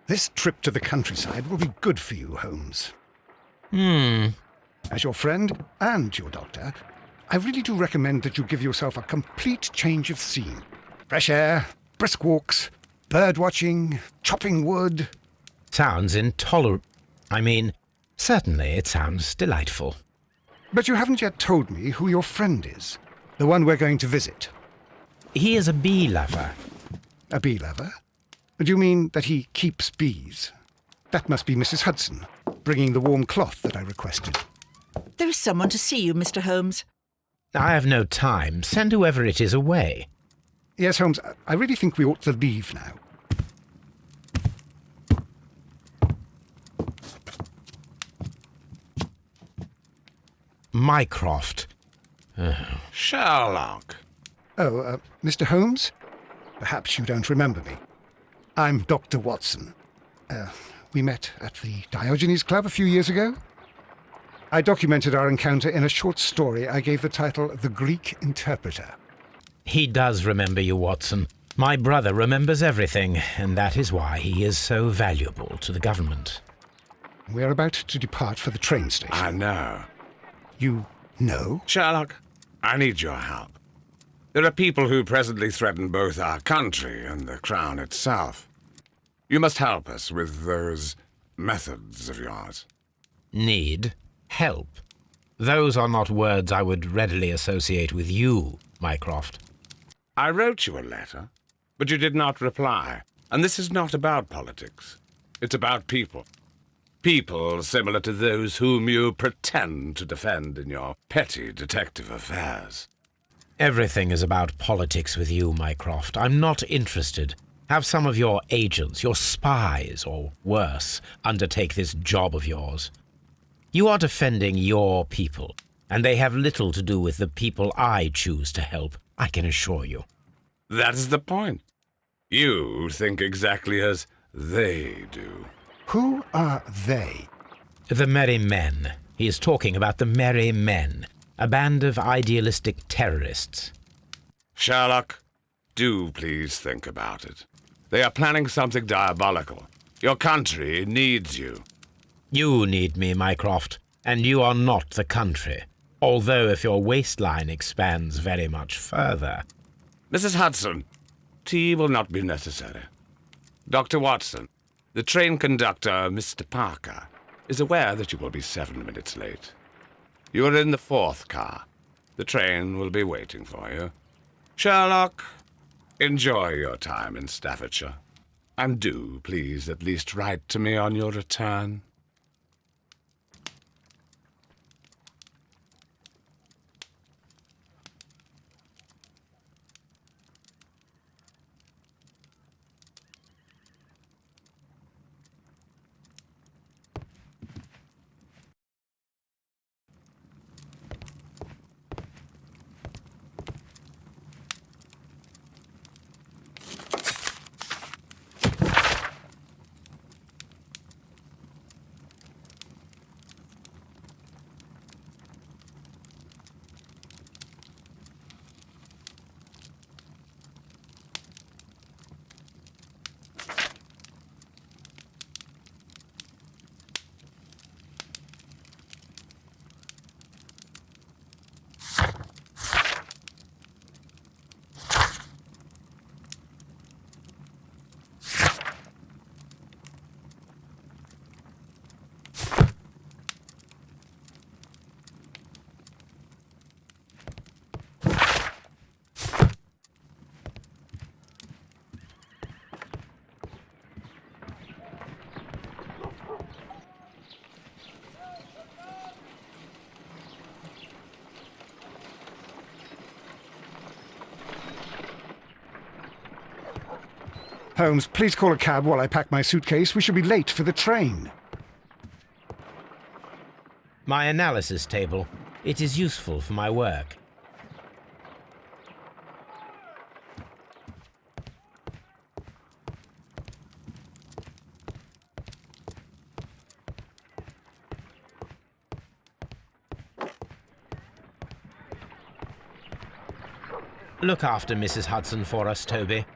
This trip to the countryside will be good for you, Holmes. As your friend and your doctor, I really do recommend that you give yourself a complete change of scene. Fresh air, brisk walks, bird watching, chopping wood. Sounds intolerable. Certainly it sounds delightful. But you haven't yet told me who your friend is, the one we're going to visit. He is a bee lover. A bee lover? Do you mean that he keeps bees? That must be Mrs. Hudson, bringing the warm cloth that I requested. There is someone to see you, Mr. Holmes. I have no time. Send whoever it is away. Yes, Holmes, I really think we ought to leave now. Mycroft. Sherlock. Oh, Mr. Holmes? Perhaps you don't remember me. I'm Dr. Watson. We met at the Diogenes Club a few years ago. I documented our encounter in a short story I gave the title The Greek Interpreter. He does remember you, Watson. My brother remembers everything, and that is why he is so valuable to the government. We're about to depart for the train station. I know. You know? Sherlock, I need your help. There are people who presently threaten both our country and the Crown itself. You must help us with those methods of yours. Need? Help? Those are not words I would readily associate with you, Mycroft. I wrote you a letter, but you did not reply. And this is not about politics. It's about people. People similar to those whom you pretend to defend in your petty detective affairs. Everything is about politics with you, Mycroft. I'm not interested. Have some of your agents, your spies, or worse, undertake this job of yours. You are defending your people, and they have little to do with the people I choose to help, I can assure you. That is the point. You think exactly as they do. Who are they? The Merry Men. He is talking about the Merry Men, a band of idealistic terrorists. Sherlock, do please think about it. They are planning something diabolical. Your country needs you. You need me, Mycroft, and you are not the country, although if your waistline expands very much further. Mrs. Hudson, tea will not be necessary. Dr. Watson, the train conductor, Mr. Parker, is aware that you will be 7 minutes late. You are in the 4th car. The train will be waiting for you. Sherlock, enjoy your time in Staffordshire. And do, please, at least write to me on your return. Holmes, please call a cab while I pack my suitcase. We should be late for the train. My analysis table. It is useful for my work. Look after Mrs. Hudson for us, Toby.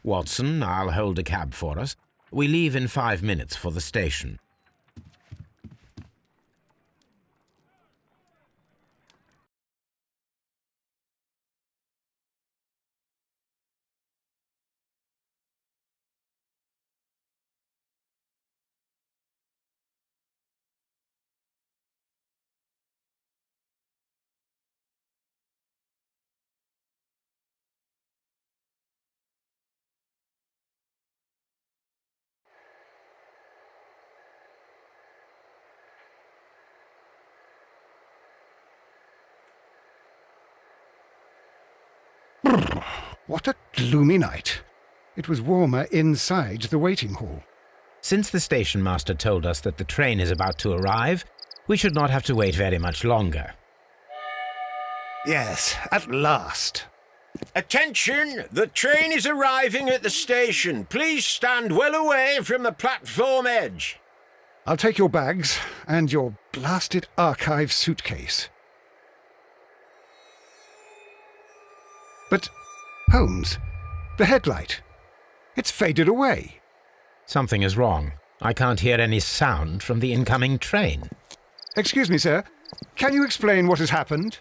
Watson, I'll hold a cab for us. We leave in 5 minutes for the station. What a gloomy night. It was warmer inside the waiting hall. Since the station master told us that the train is about to arrive, we should not have to wait very much longer. Yes, at last. Attention! The train is arriving at the station. Please stand well away from the platform edge. I'll take your bags and your blasted archive suitcase. But, Holmes, the headlight. It's faded away. Something is wrong. I can't hear any sound from the incoming train. Excuse me, sir. Can you explain what has happened?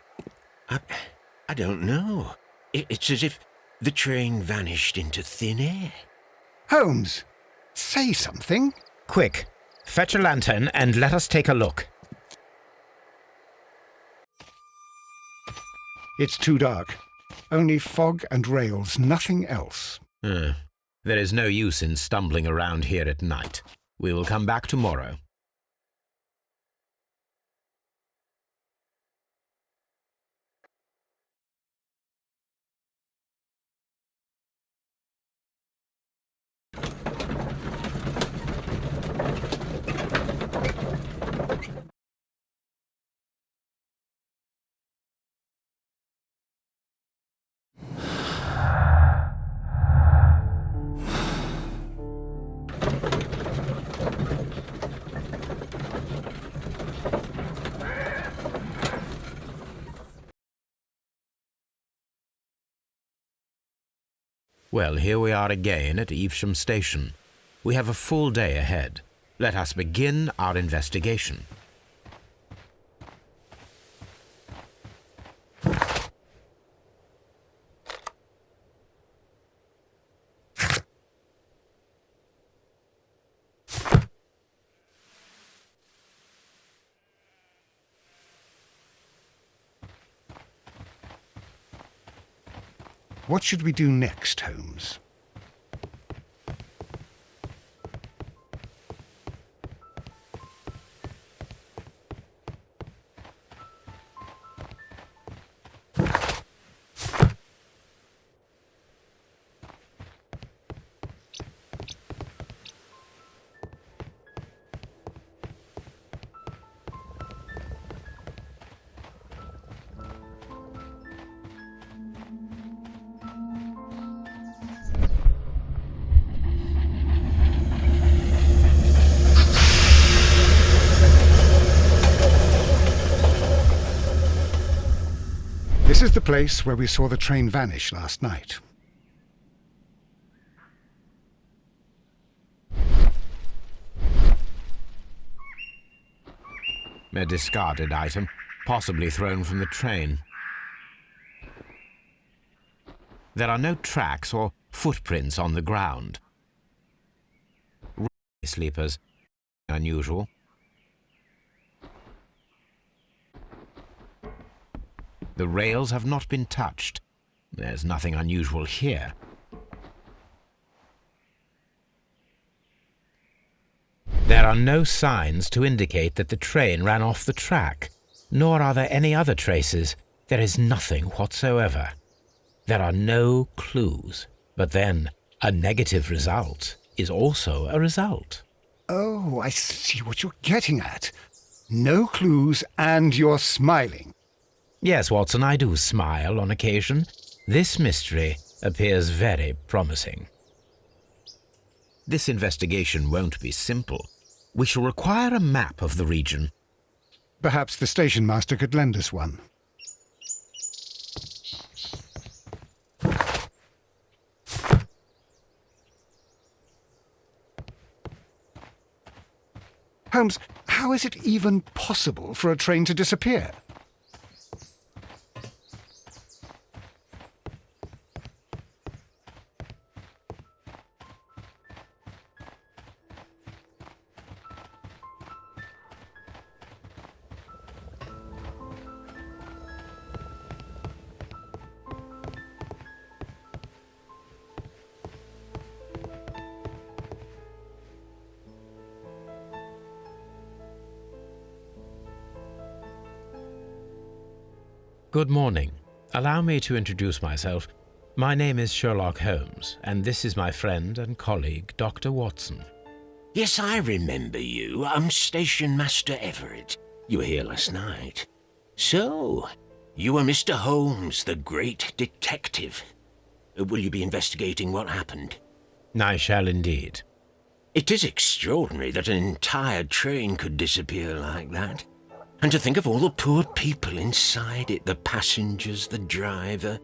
I don't know. It's as if the train vanished into thin air. Holmes, say something. Quick, fetch a lantern and let us take a look. It's too dark. Only fog and rails, nothing else. There is no use in stumbling around here at night. We will come back tomorrow. Well, here we are again at Evesham Station. We have a full day ahead. Let us begin our investigation. What should we do next, Holmes? This is the place where we saw the train vanish last night. A discarded item, possibly thrown from the train. There are no tracks or footprints on the ground. Sleepers, unusual. The rails have not been touched. There's nothing unusual here. There are no signs to indicate that the train ran off the track, nor are there any other traces. There is nothing whatsoever. There are no clues. But then, a negative result is also a result. Oh, I see what you're getting at. No clues and you're smiling. Yes, Watson, I do smile on occasion. This mystery appears very promising. This investigation won't be simple. We shall require a map of the region. Perhaps the station master could lend us one. Holmes, how is it even possible for a train to disappear? Good morning. Allow me to introduce myself. My name is Sherlock Holmes, and this is my friend and colleague, Dr. Watson. Yes, I remember you. I'm Station Master Everett. You were here last night. So, you are Mr. Holmes, the great detective. Will you be investigating what happened? I shall indeed. It is extraordinary that an entire train could disappear like that. And to think of all the poor people inside it, the passengers, the driver.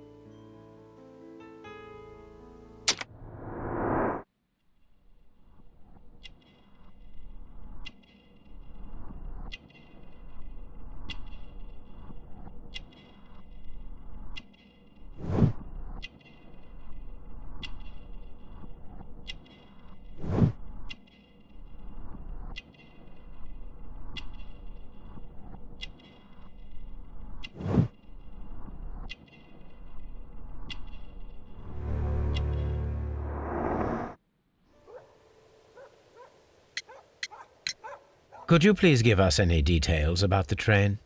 Could you please give us any details about the train?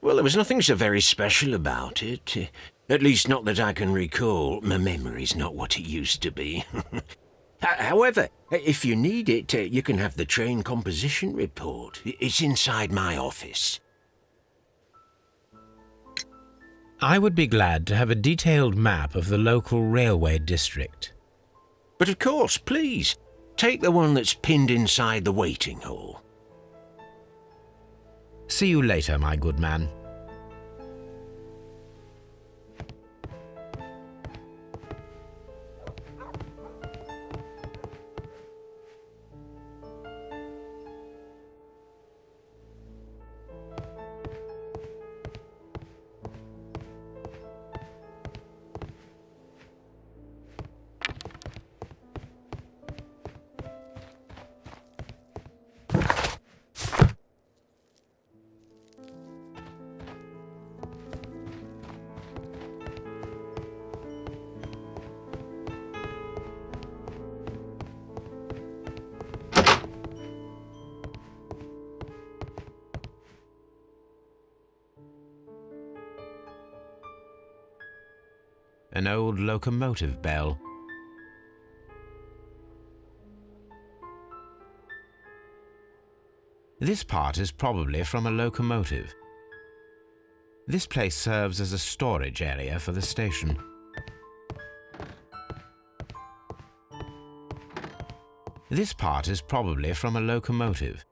Well, there was nothing so very special about it. At least not that I can recall. My memory's not what it used to be. However, if you need it, you can have the train composition report. It's inside my office. I would be glad to have a detailed map of the local railway district. But of course, please, take the one that's pinned inside the waiting hall. See you later, my good man. An old locomotive bell. This part is probably from a locomotive. This place serves as a storage area for the station. This part is probably from a locomotive.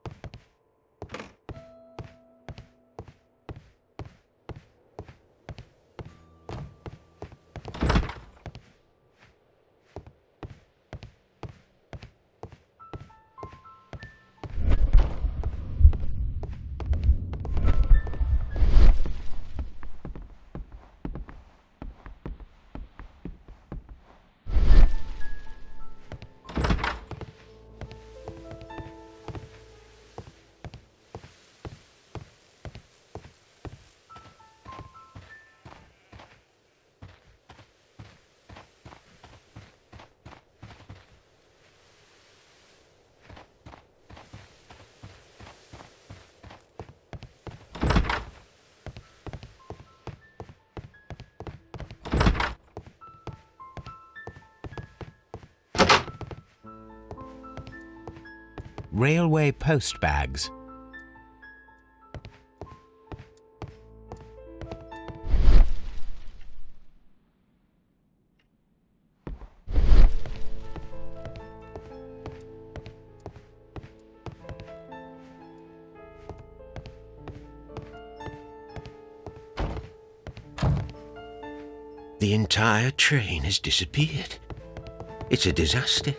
Railway post bags. The entire train has disappeared. It's a disaster.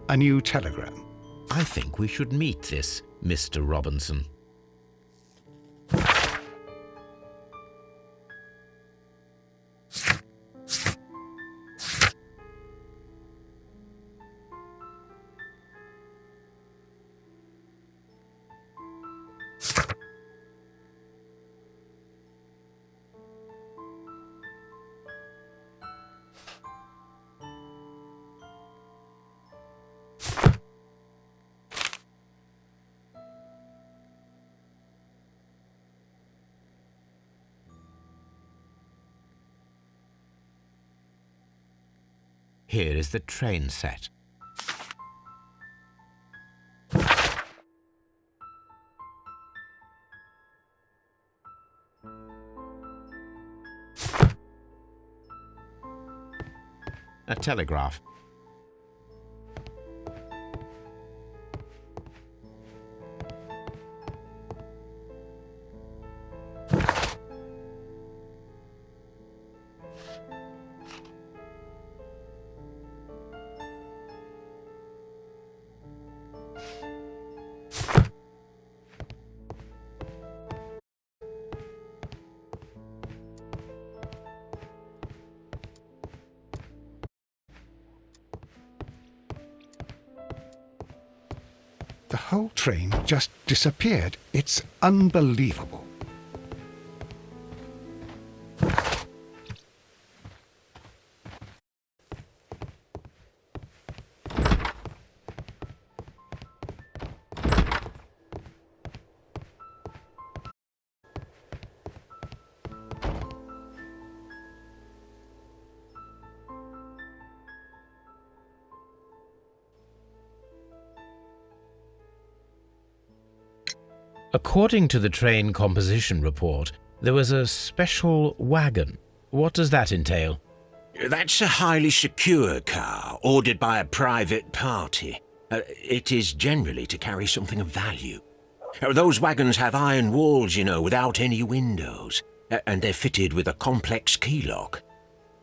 A new telegram. I think we should meet this Mr. Robinson. Here is the train set. A telegraph. The whole train just disappeared. It's unbelievable. According to the train composition report, there was a special wagon. What does that entail? That's a highly secure car, ordered by a private party. It is generally to carry something of value. Those wagons have iron walls, you know, without any windows, and they're fitted with a complex key lock.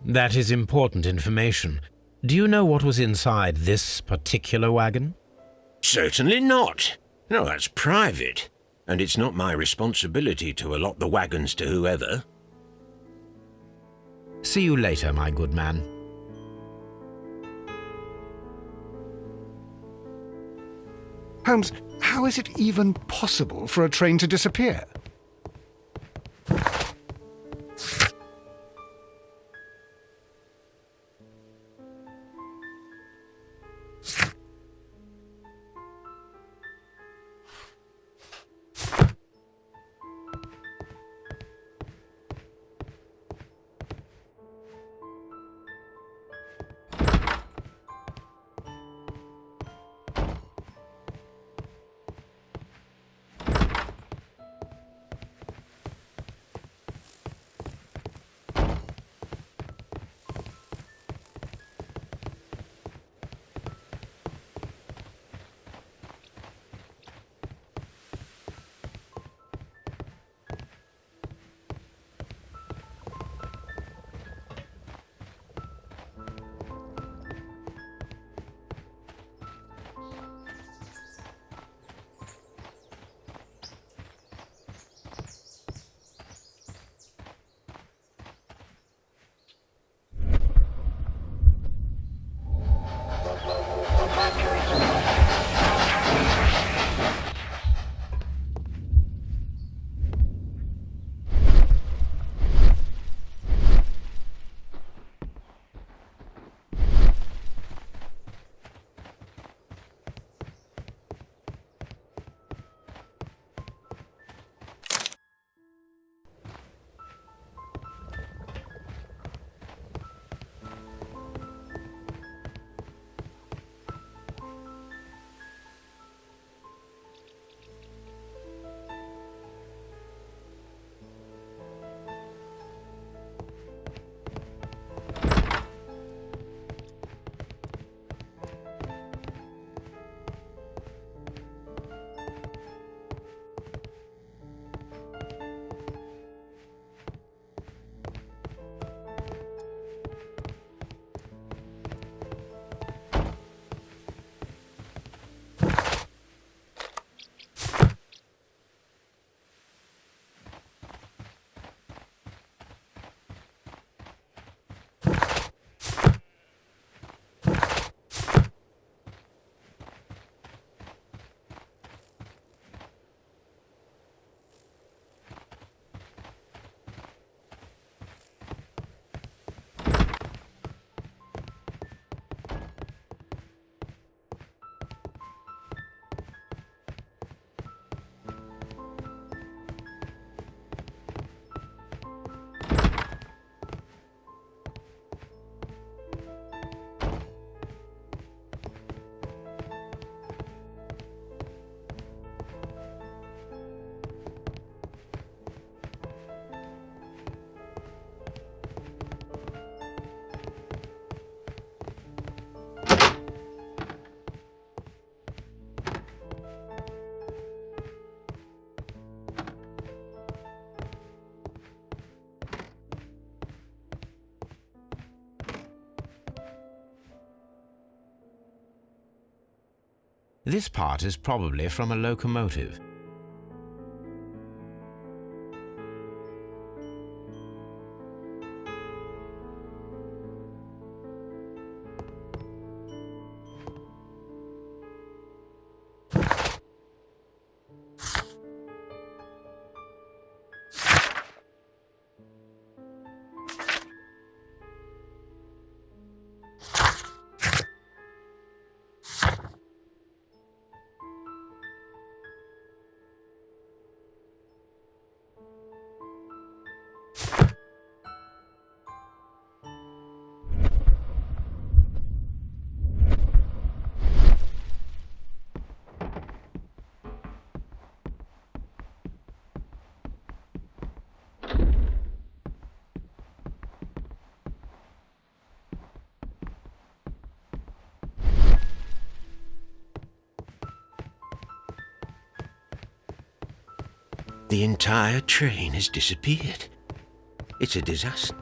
That is important information. Do you know what was inside this particular wagon? Certainly not. No, that's private. And it's not my responsibility to allot the wagons to whoever. See you later, my good man. Holmes, how is it even possible for a train to disappear? This part is probably from a locomotive. The entire train has disappeared. It's a disaster.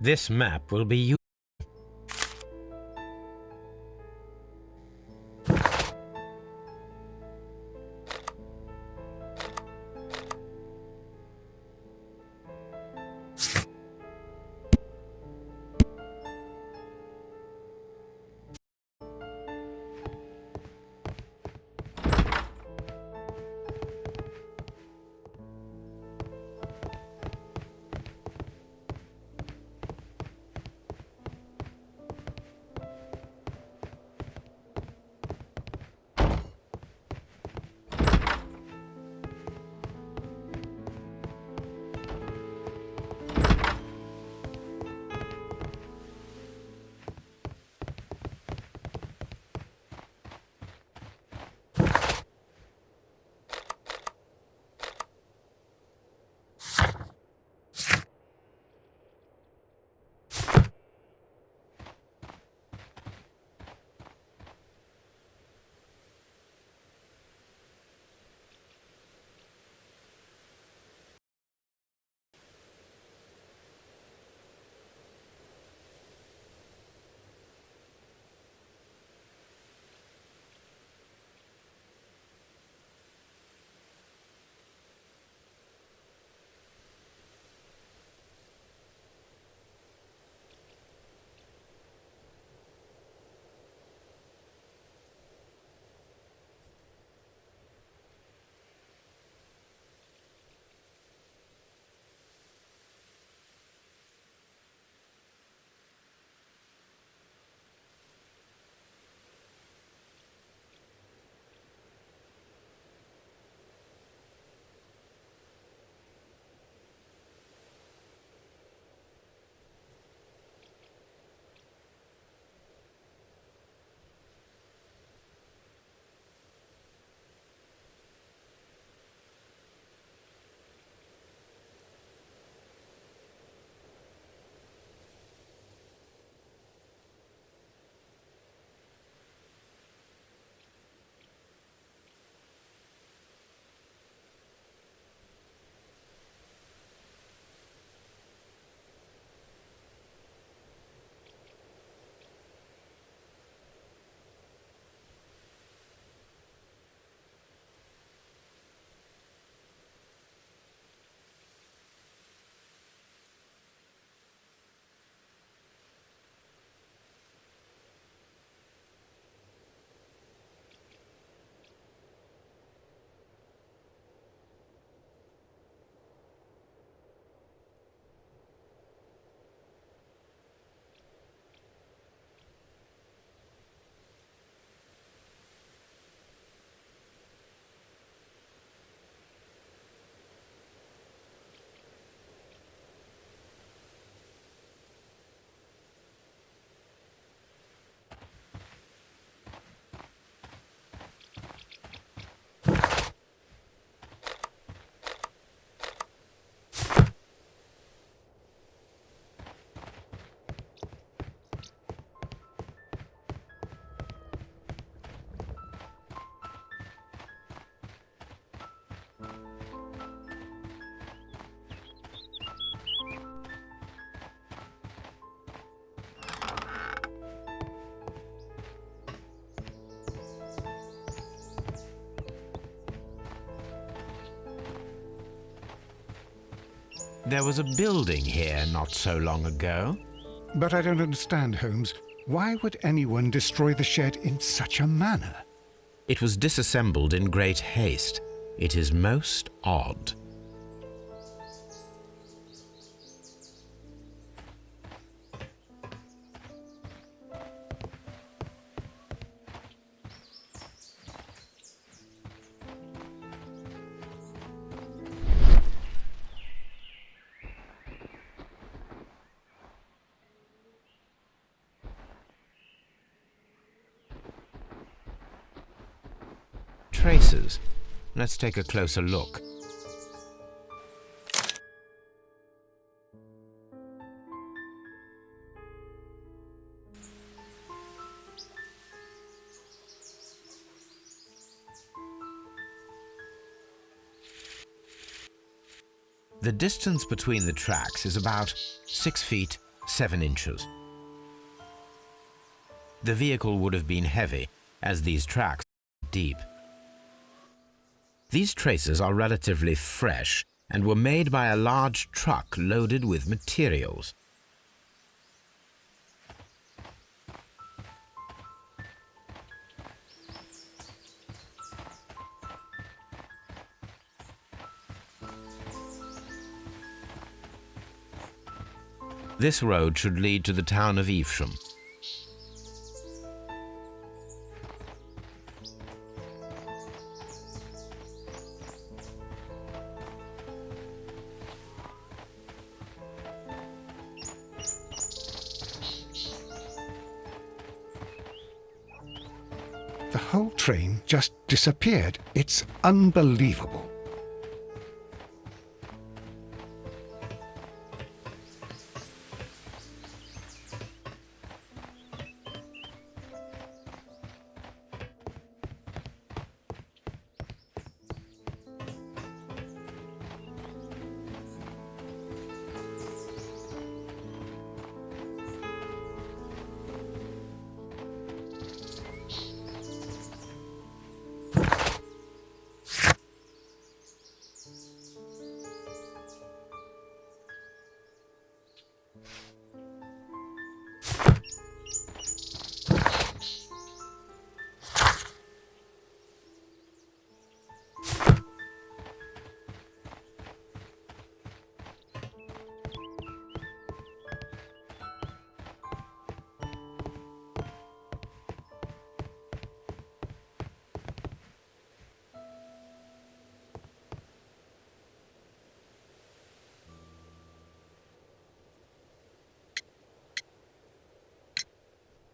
This map will be used. There was a building here not so long ago. But I don't understand, Holmes. Why would anyone destroy the shed in such a manner? It was disassembled in great haste. It is most odd. Traces. Let's take a closer look. The distance between the tracks is about 6 feet 7 inches. The vehicle would have been heavy, as these tracks are deep. These traces are relatively fresh and were made by a large truck loaded with materials. This road should lead to the town of Evesham. The whole train just disappeared. It's unbelievable.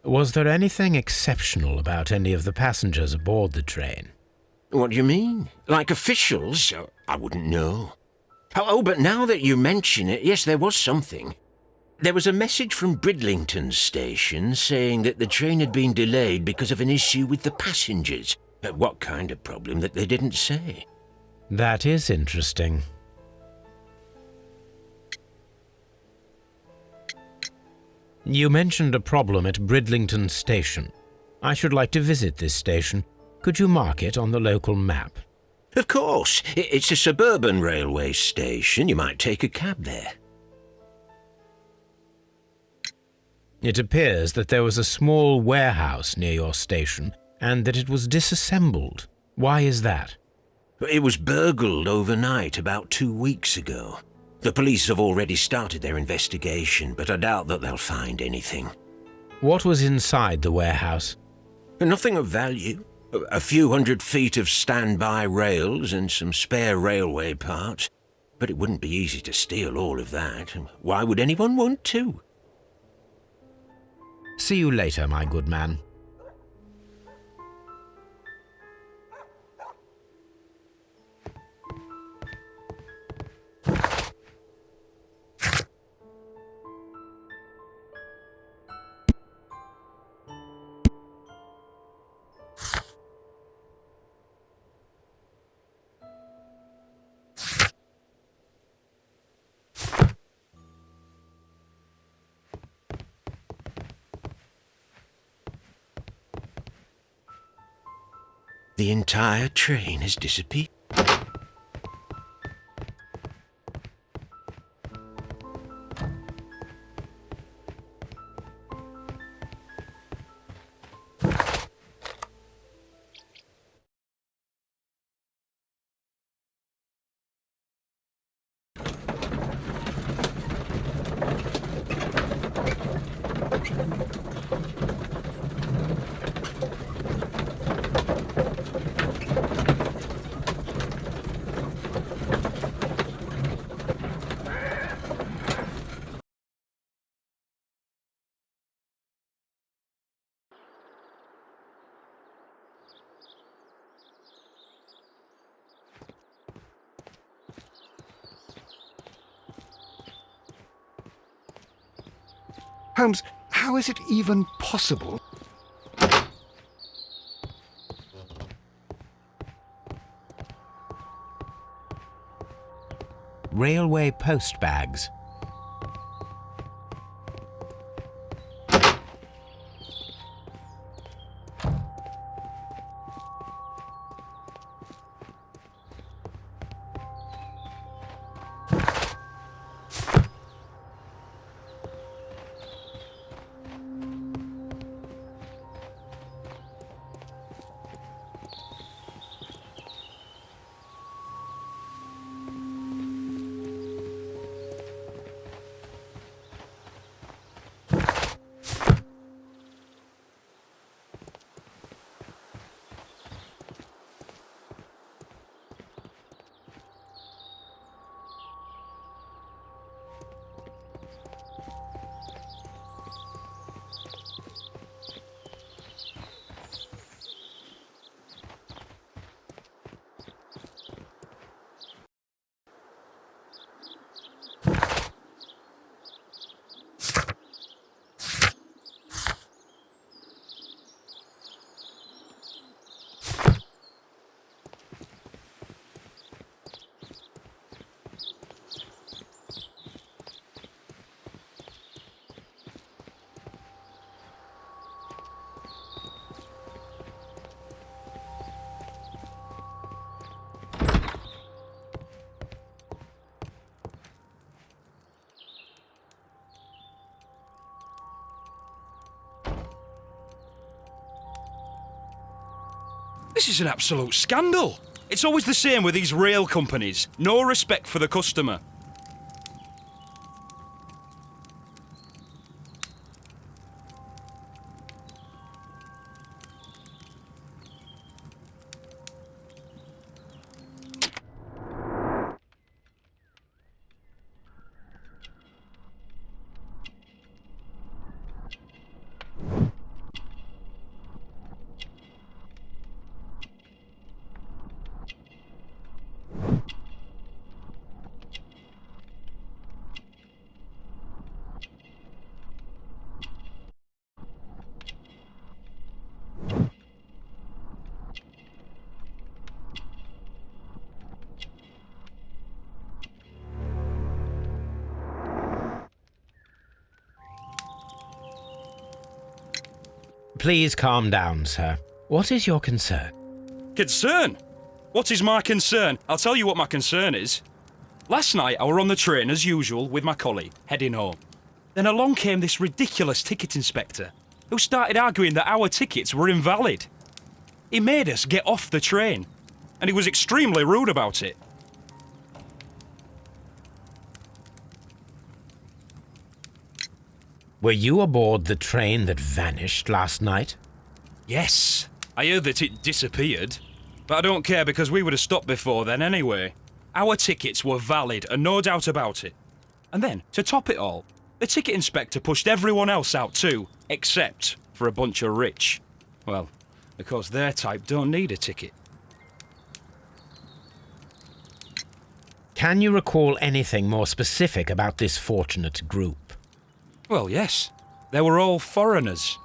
Was there anything exceptional about any of the passengers aboard the train? What do you mean? Like officials? I wouldn't know. Oh, but now that you mention it, yes, there was something. There was a message from Bridlington station saying that the train had been delayed because of an issue with the passengers. What kind of problem that they didn't say? That is interesting. You mentioned a problem at Bridlington Station. I should like to visit this station. Could you mark it on the local map? Of course. It's a suburban railway station. You might take a cab there. It appears that there was a small warehouse near your station and that it was disassembled. Why is that? It was burgled overnight about 2 weeks ago. The police have already started their investigation, but I doubt that they'll find anything. What was inside the warehouse? Nothing of value. A few 100 feet of standby rails and some spare railway parts. But it wouldn't be easy to steal all of that. Why would anyone want to? See you later, my good man. The entire train has disappeared. Holmes, how is it even possible? Railway post bags. This is an absolute scandal. It's always the same with these rail companies. No respect for the customer. Please calm down, sir. What is your concern? Concern? What is my concern? I'll tell you what my concern is. Last night I were on the train as usual with my colleague, heading home. Then along came this ridiculous ticket inspector, who started arguing that our tickets were invalid. He made us get off the train, and he was extremely rude about it. Were you aboard the train that vanished last night? Yes, I heard that it disappeared, but I don't care because we would have stopped before then anyway. Our tickets were valid and no doubt about it. And then, to top it all, the ticket inspector pushed everyone else out too, except for a bunch of rich. Well, because their type don't need a ticket. Can you recall anything more specific about this fortunate group? Well, yes. They were all foreigners.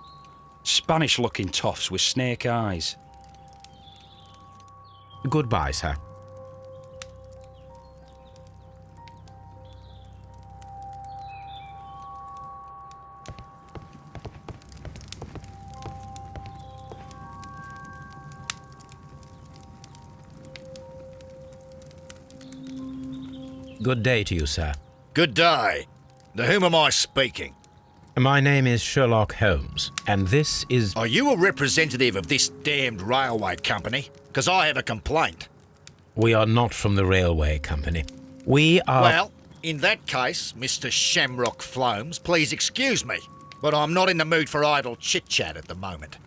Spanish-looking toffs with snake eyes. Goodbye, sir. Good day to you, sir. Good day. To whom am I speaking? My name is Sherlock Holmes, and this is... Are you a representative of this damned railway company? Because I have a complaint. We are not from the railway company. We are... Well, in that case, Mr. Shamrock Flomes, please excuse me, but I'm not in the mood for idle chit-chat at the moment.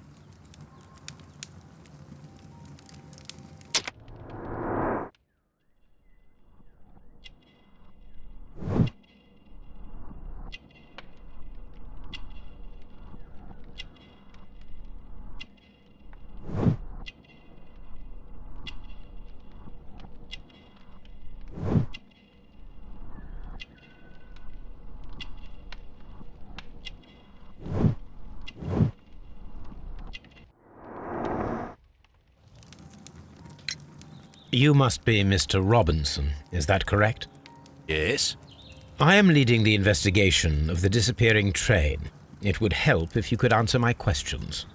You must be Mr. Robinson, is that correct? Yes? I am leading the investigation of the disappearing train. It would help if you could answer my questions.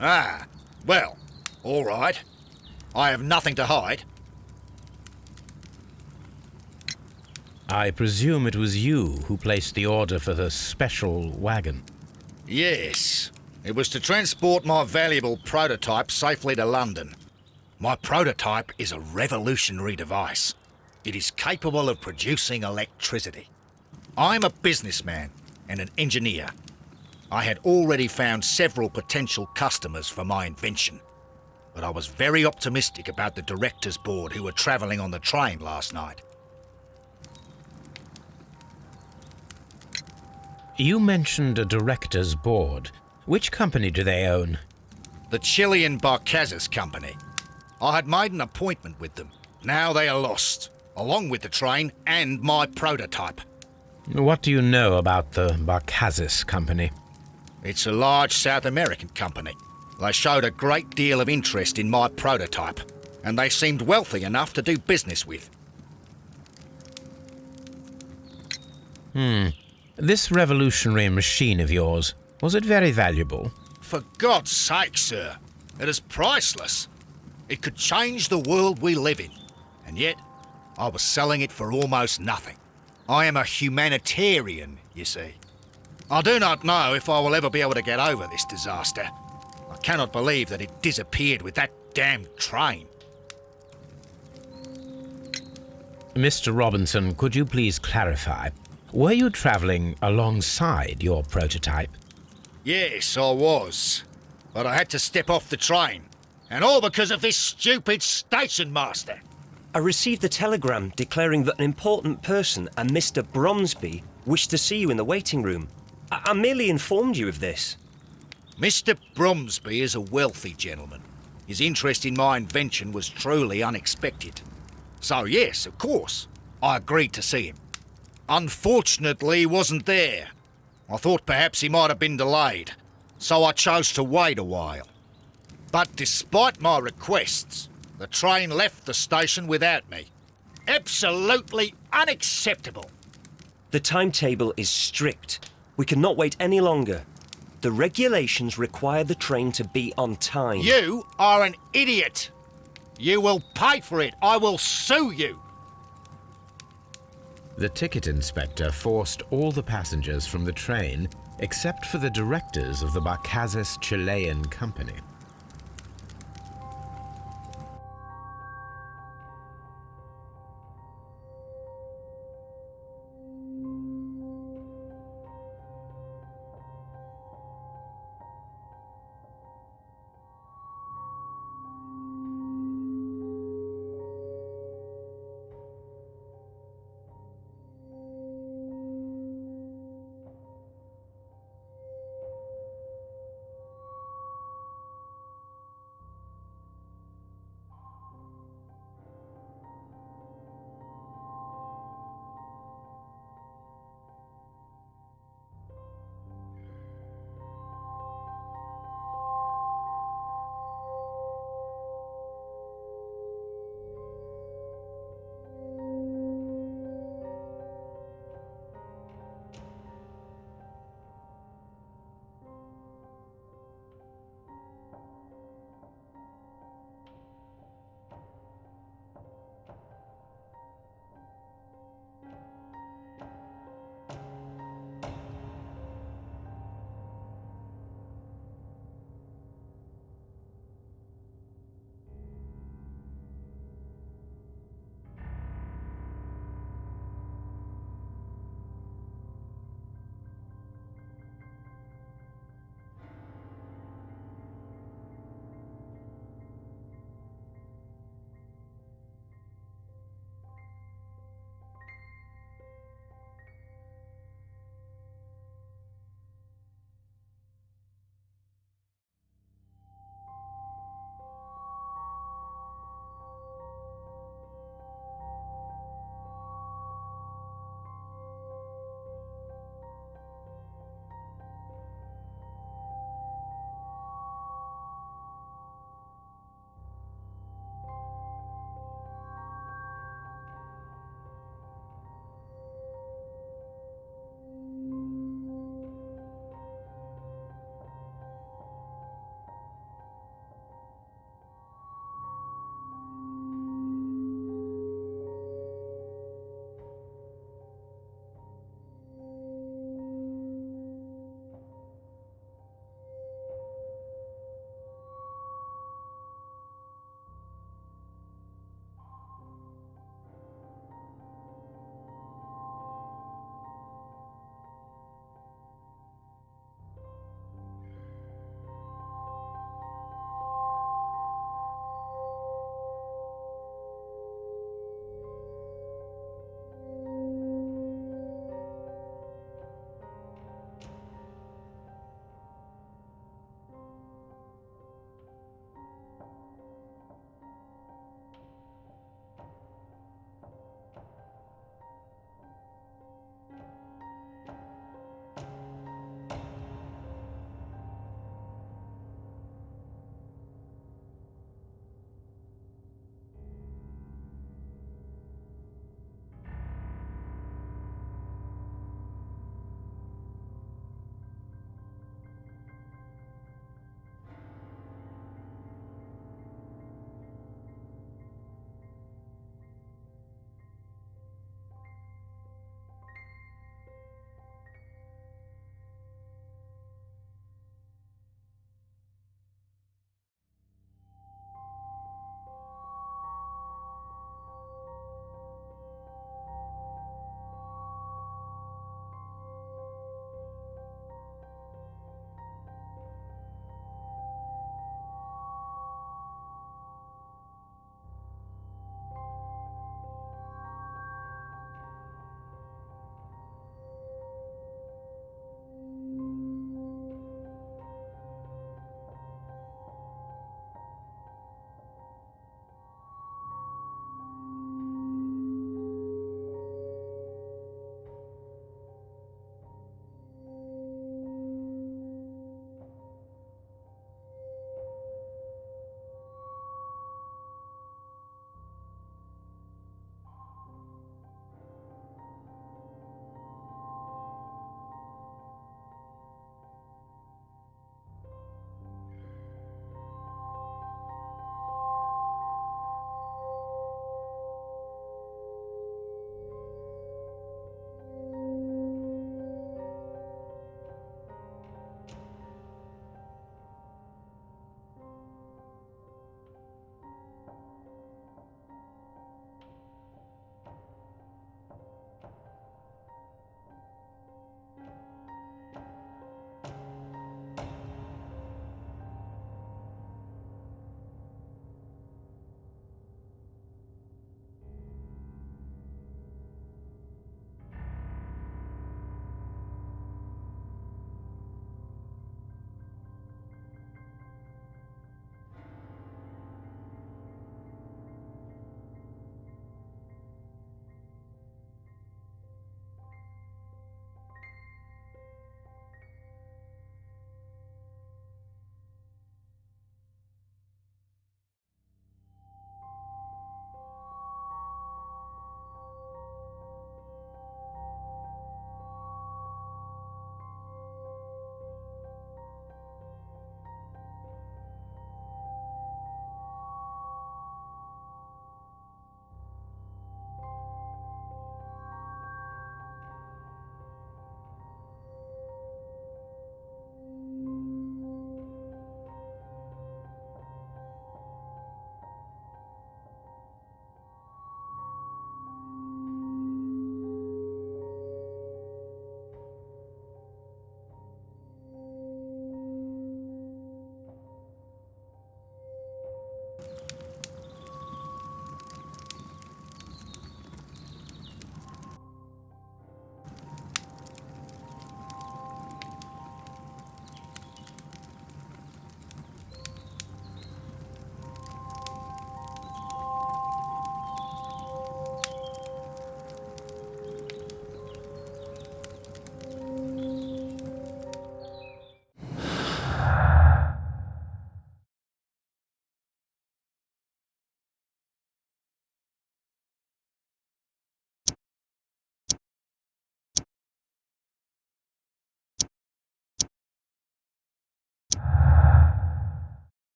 Ah, well, all right. I have nothing to hide. I presume it was you who placed the order for the special wagon. Yes. It was to transport my valuable prototype safely to London. My prototype is a revolutionary device. It is capable of producing electricity. I'm a businessman and an engineer. I had already found several potential customers for my invention, but I was very optimistic about the directors' board who were travelling on the train last night. You mentioned a director's board. Which company do they own? The Chilean Barcazes Company. I had made an appointment with them. Now they are lost, along with the train and my prototype. What do you know about the Barcazes Company? It's a large South American company. They showed a great deal of interest in my prototype, and they seemed wealthy enough to do business with. This revolutionary machine of yours, was it very valuable? For God's sake, sir, it is priceless. It could change the world we live in, and yet I was selling it for almost nothing. I am a humanitarian, you see. I do not know if I will ever be able to get over this disaster. I cannot believe that it disappeared with that damned train. Mr. Robinson, could you please clarify? Were you travelling alongside your prototype? Yes, I was. But I had to step off the train. And all because of this stupid station master. I received a telegram declaring that an important person, a Mr. Bromsby, wished to see you in the waiting room. I merely informed you of this. Mr. Bromsby is a wealthy gentleman. His interest in my invention was truly unexpected. So yes, of course, I agreed to see him. Unfortunately, he wasn't there. I thought perhaps he might have been delayed, so I chose to wait a while. But despite my requests, the train left the station without me. Absolutely unacceptable. The timetable is strict. We cannot wait any longer. The regulations require the train to be on time. You are an idiot. You will pay for it. I will sue you. The ticket inspector forced all the passengers from the train except for the directors of the Barcazes Chilean Company.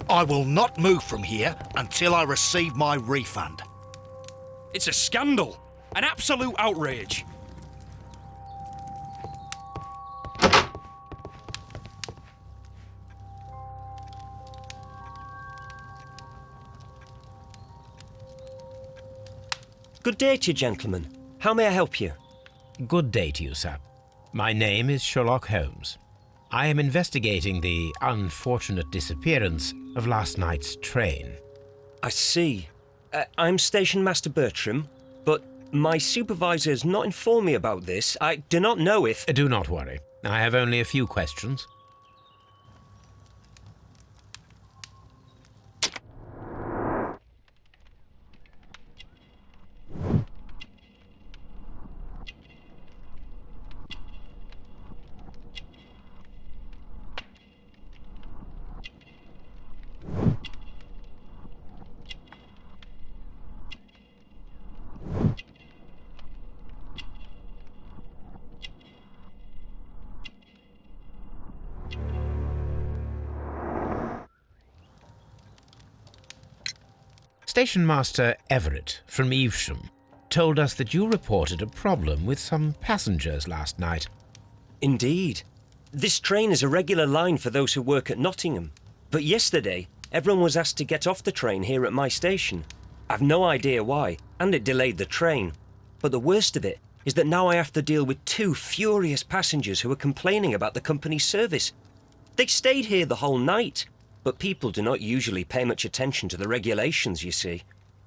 I will not move from here until I receive my refund. It's a scandal. An absolute outrage. Good day to you, gentlemen. How may I help you? Good day to you, sir. My name is Sherlock Holmes. I am investigating the unfortunate disappearance of last night's train. I see. I'm Station Master Bertram, but my supervisor has not informed me about this. I do not know if... Do not worry. I have only a few questions. Station Master Everett from Evesham told us that you reported a problem with some passengers last night. Indeed. This train is a regular line for those who work at Nottingham. But yesterday, everyone was asked to get off the train here at my station. I've no idea why, and it delayed the train. But the worst of it is that now I have to deal with two furious passengers who are complaining about the company's service. They stayed here the whole night, but people do not usually pay much attention to the regulations, you see.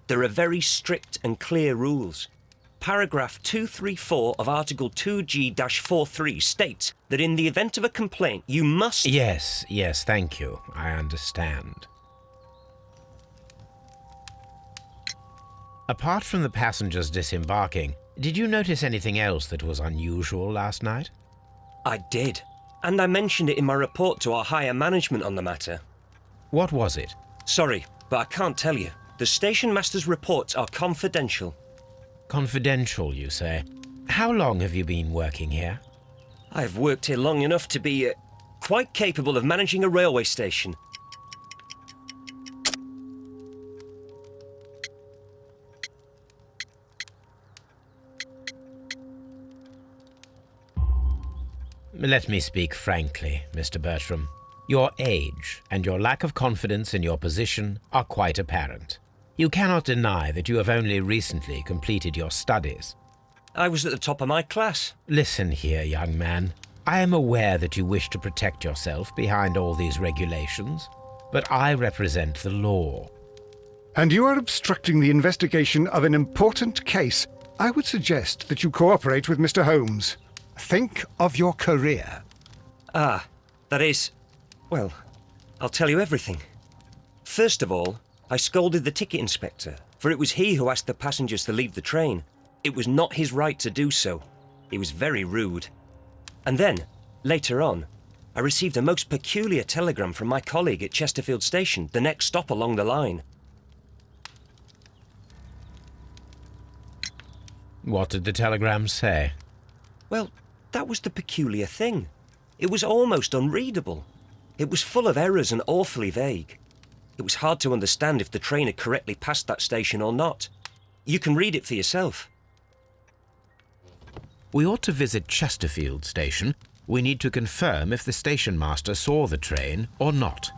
There are very strict and clear rules. Paragraph 234 of Article 2G-43 states that in the event of a complaint, you must... Yes, thank you. I understand. Apart from the passengers disembarking, did you notice anything else that was unusual last night? I did, and I mentioned it in my report to our higher management on the matter. What was it? Sorry, but I can't tell you. The station master's reports are confidential. Confidential, you say? How long have you been working here? I've worked here long enough to be quite capable of managing a railway station. Let me speak frankly, Mr. Bertram. Your age and your lack of confidence in your position are quite apparent. You cannot deny that you have only recently completed your studies. I was at the top of my class. Listen here, young man. I am aware that you wish to protect yourself behind all these regulations, but I represent the law. And you are obstructing the investigation of an important case. I would suggest that you cooperate with Mr. Holmes. Think of your career. Ah, that is... Well, I'll tell you everything. First of all, I scolded the ticket inspector, for it was he who asked the passengers to leave the train. It was not his right to do so. He was very rude. And then, later on, I received a most peculiar telegram from my colleague at Chesterfield Station, the next stop along the line. What did the telegram say? Well, that was the peculiar thing. It was almost unreadable. It was full of errors and awfully vague. It was hard to understand if the train had correctly passed that station or not. You can read it for yourself. We ought to visit Chesterfield Station. We need to confirm if the station master saw the train or not.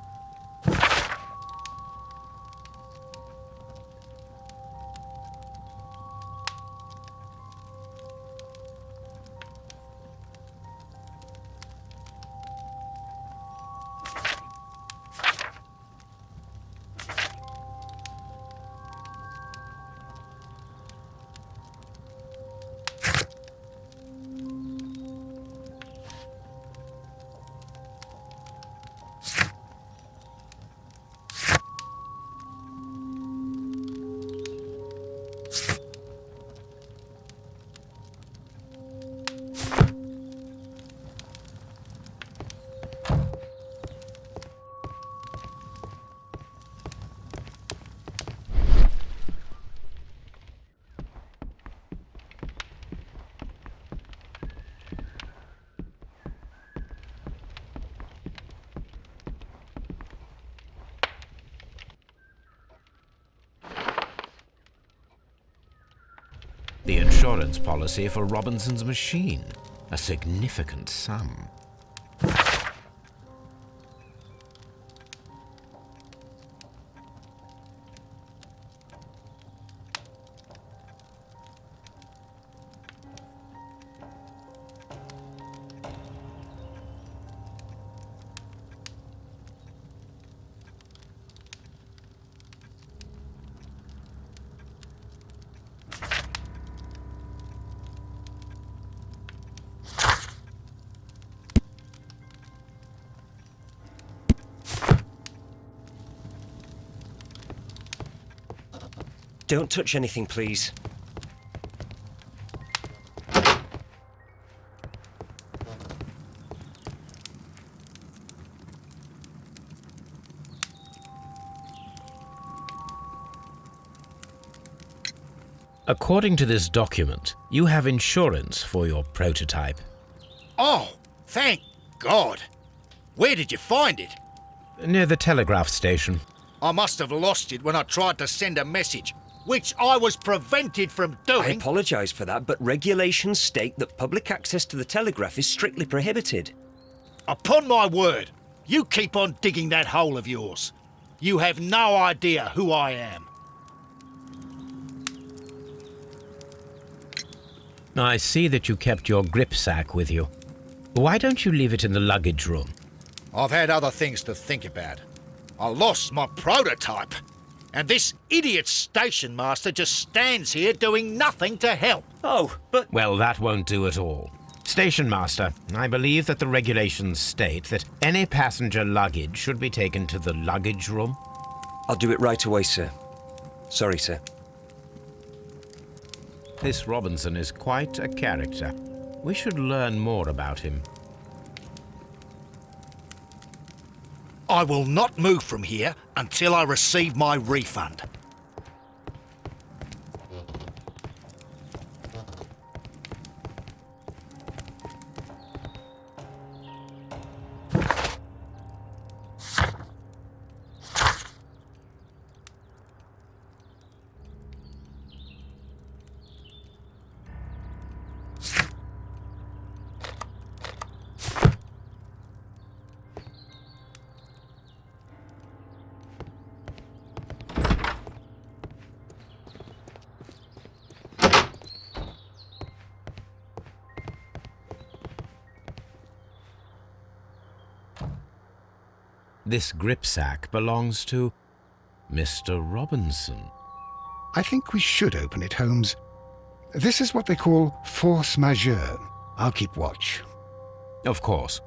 insurance policy for Robinson's machine. A significant sum. Don't touch anything, please. According to this document, you have insurance for your prototype. Oh, thank God. Where did you find it? Near the telegraph station. I must have lost it when I tried to send a message, which I was prevented from I doing. apologise for that, but regulations state that public access to the telegraph is strictly prohibited. Upon my word, you keep on digging that hole of yours. You have no idea who I am. I see that you kept your grip sack with you. Why don't you leave it in the luggage room? I've had other things to think about. I lost my prototype. And this idiot station master just stands here doing nothing to help. Oh, but... Well, that won't do at all. Station master, I believe that the regulations state that any passenger luggage should be taken to the luggage room. I'll do it right away, sir. Sorry, sir. This Robinson is quite a character. We should learn more about him. I will not move from here until I receive my refund. This grip sack belongs to Mr. Robinson. I think we should open it, Holmes. This is what they call force majeure. I'll keep watch. Of course.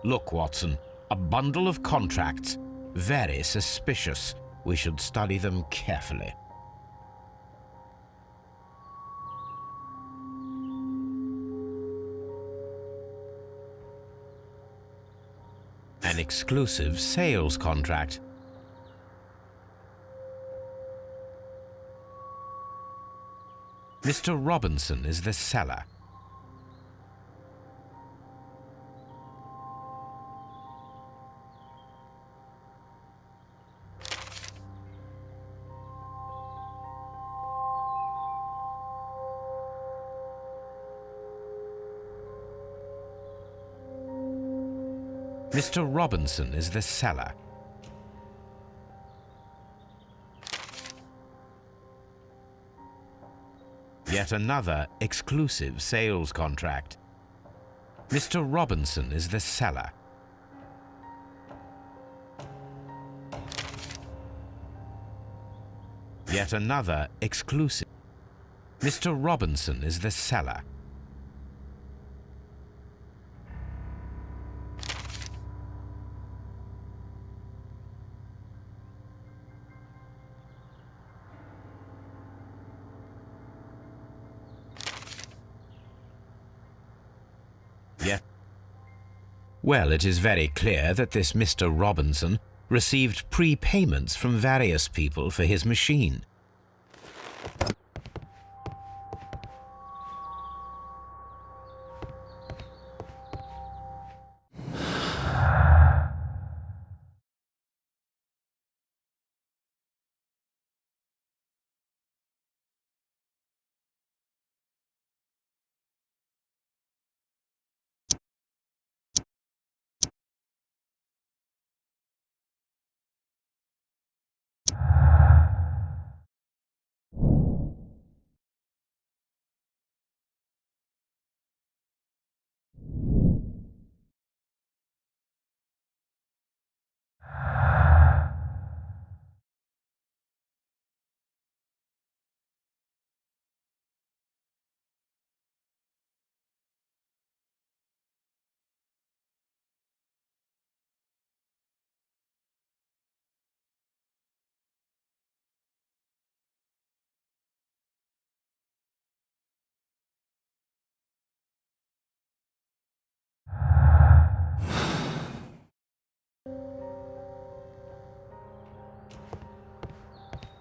Look, Watson, a bundle of contracts. Very suspicious. We should study them carefully. An exclusive sales contract. Mr. Robinson is the seller. Mr. Robinson is the seller. Yet another exclusive sales contract. Mr. Robinson is the seller. Yet another exclusive. Mr. Robinson is the seller. Yet. Well, it is very clear that this Mr. Robinson received prepayments from various people for his machine.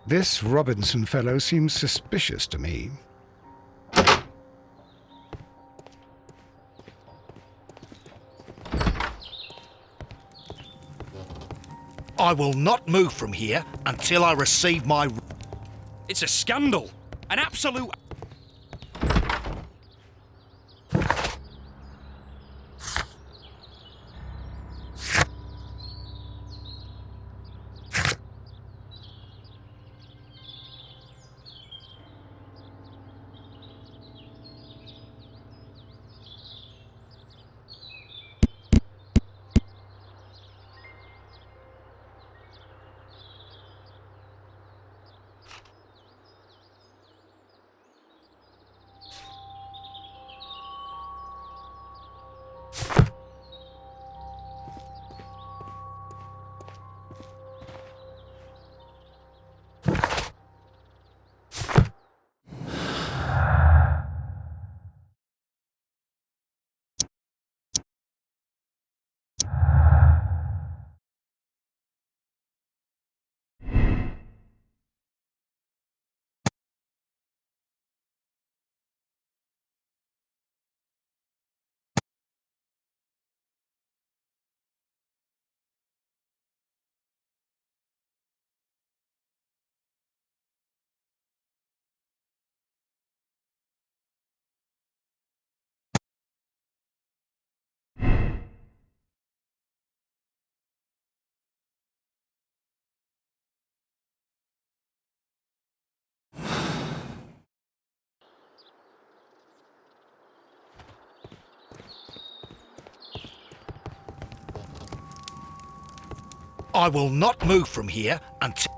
This Robinson fellow seems suspicious to me. I will not move from here until I receive my... It's a scandal. An absolute... I will not move from here until...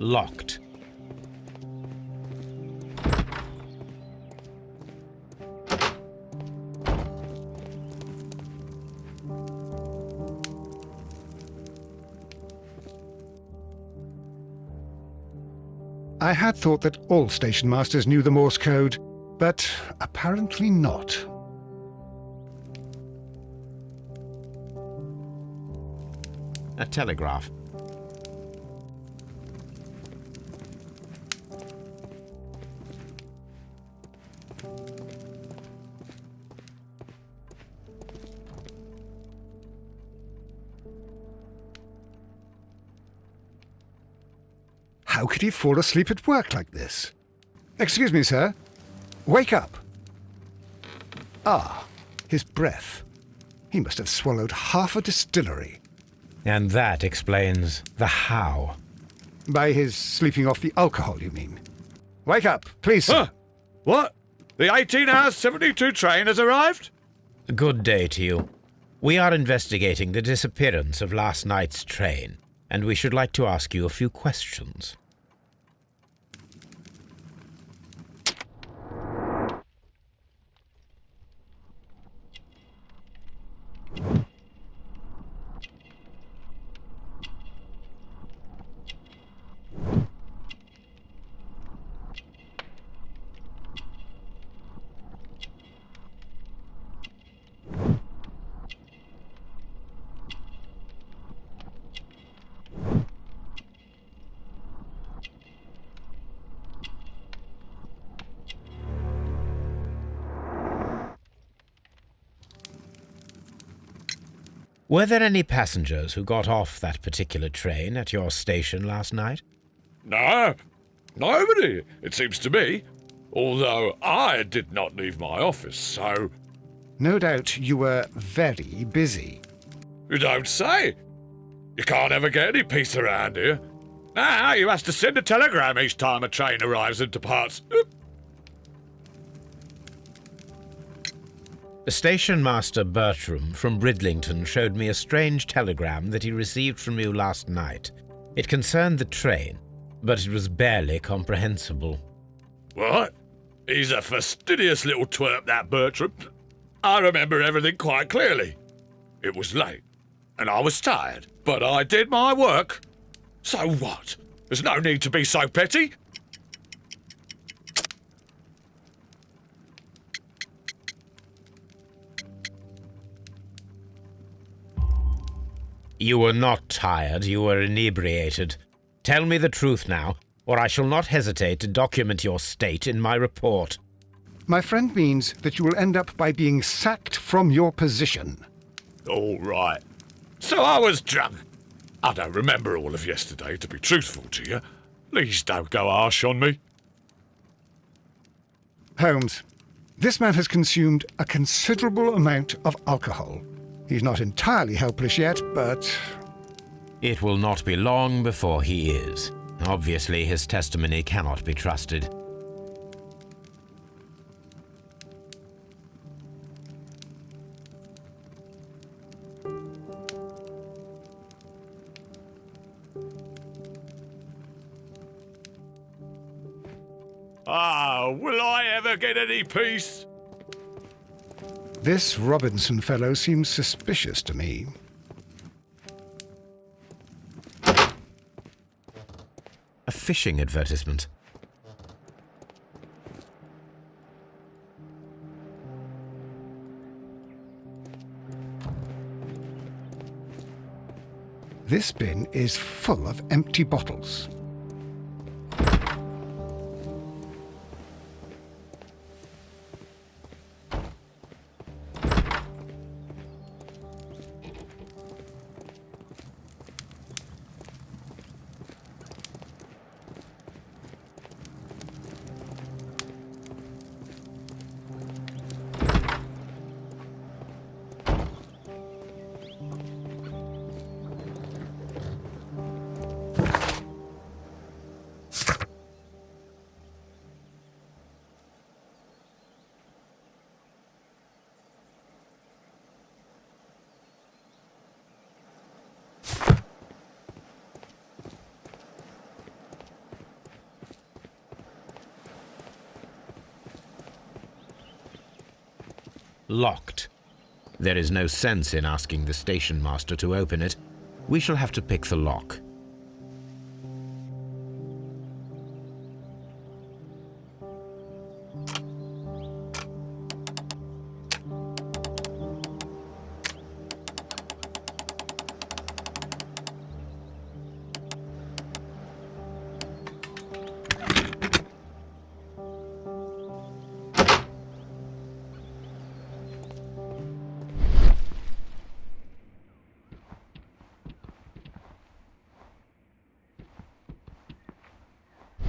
locked. I had thought that all station masters knew the Morse code, but apparently not. A telegraph. How could he fall asleep at work like this? Excuse me, sir. Wake up. Ah, his breath. He must have swallowed half a distillery. And that explains the how. By his sleeping off the alcohol, you mean? Wake up, please, sir. Huh? What? The 18 hours 72 train has arrived? Good day to you. We are investigating the disappearance of last night's train, and we should like to ask you a few questions. Were there any passengers who got off that particular train at your station last night? No, nobody, it seems to me. Although I did not leave my office, so... No doubt you were very busy. You don't say. You can't ever get any peace around here. Now you have to send a telegram each time a train arrives and departs. Station Master Bertram from Bridlington showed me a strange telegram that he received from you last night. It concerned the train, but it was barely comprehensible. What? He's a fastidious little twerp, that Bertram. I remember everything quite clearly. It was late, and I was tired, but I did my work. So what? There's no need to be so petty. You were not tired, you were inebriated. Tell me the truth now, or I shall not hesitate to document your state in my report. My friend means that you will end up by being sacked from your position. All right. So I was drunk. I don't remember all of yesterday, to be truthful to you. Please don't go harsh on me. Holmes, this man has consumed a considerable amount of alcohol. He's not entirely helpless yet, but... It will not be long before he is. Obviously, his testimony cannot be trusted. Ah, will I ever get any peace? This Robinson fellow seems suspicious to me. A fishing advertisement. This bin is full of empty bottles. locked. There is no sense in asking the station master to open it. We shall have to pick the lock.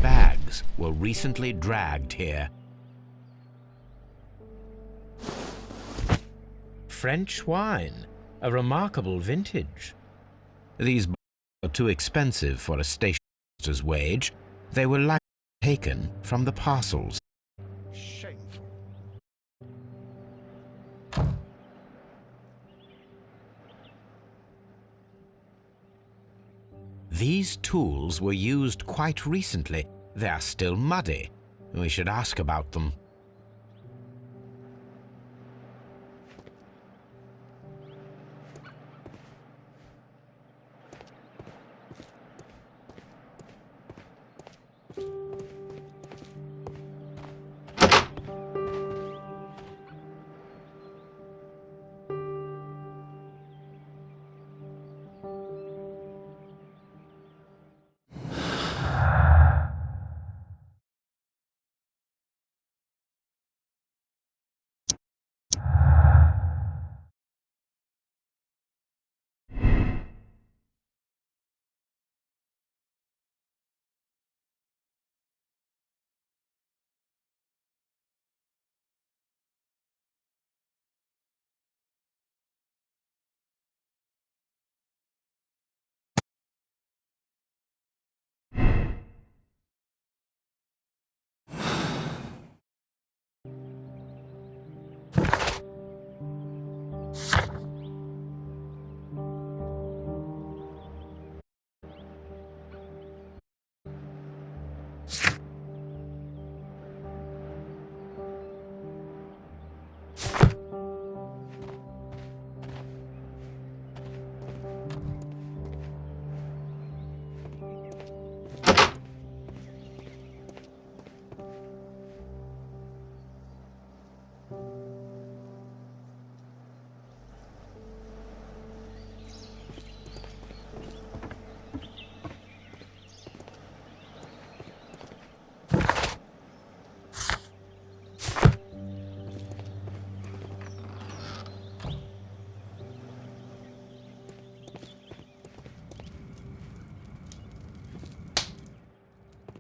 Bags were recently dragged here. French wine, a remarkable vintage. These are too expensive for a station master's wage. They were likely taken from the parcels. Shameful. These tools were used quite recently. They are still muddy. We should ask about them.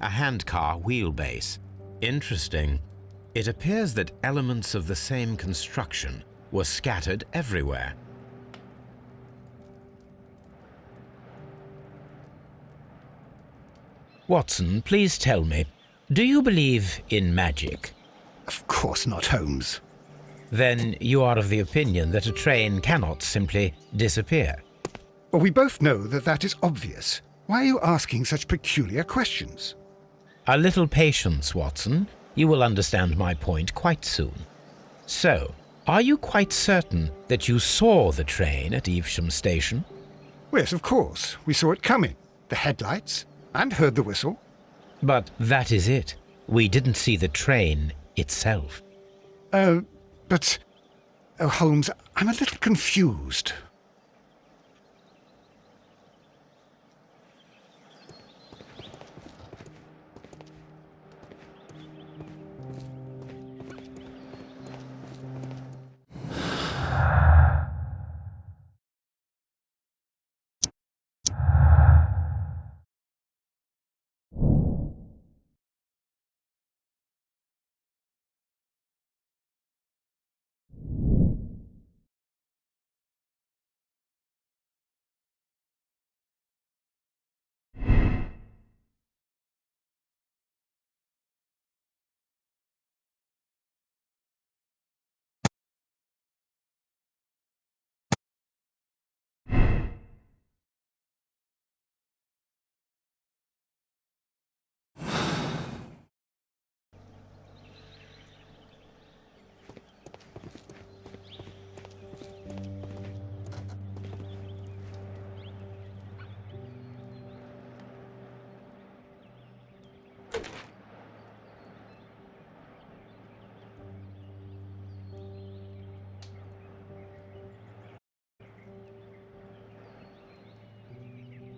A handcar wheelbase. Interesting. It appears that elements of the same construction were scattered everywhere. Watson, please tell me, do you believe in magic? Of course not, Holmes. Then you are of the opinion that a train cannot simply disappear. Well, we both know that that is obvious. Why are you asking such peculiar questions? A little patience, Watson. You will understand my point quite soon. So, are you quite certain that you saw the train at Evesham Station? Yes, of course. We saw it coming. The headlights, and heard the whistle. But that is it. We didn't see the train itself. But... Oh, Holmes, I'm a little confused.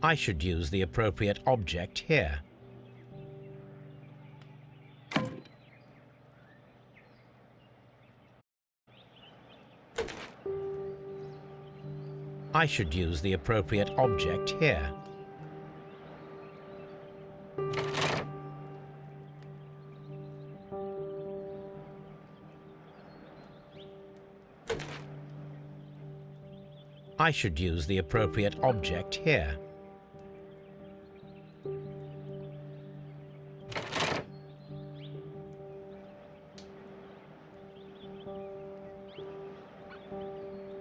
I should use the appropriate object here. I should use the appropriate object here. I should use the appropriate object here.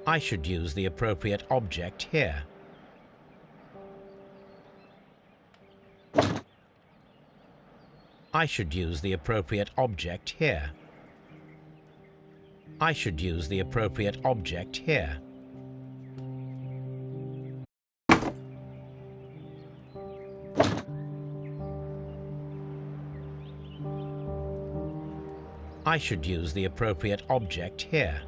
I should use the appropriate object here. I should use the appropriate object here. I should use the appropriate object here. I should use the appropriate object here.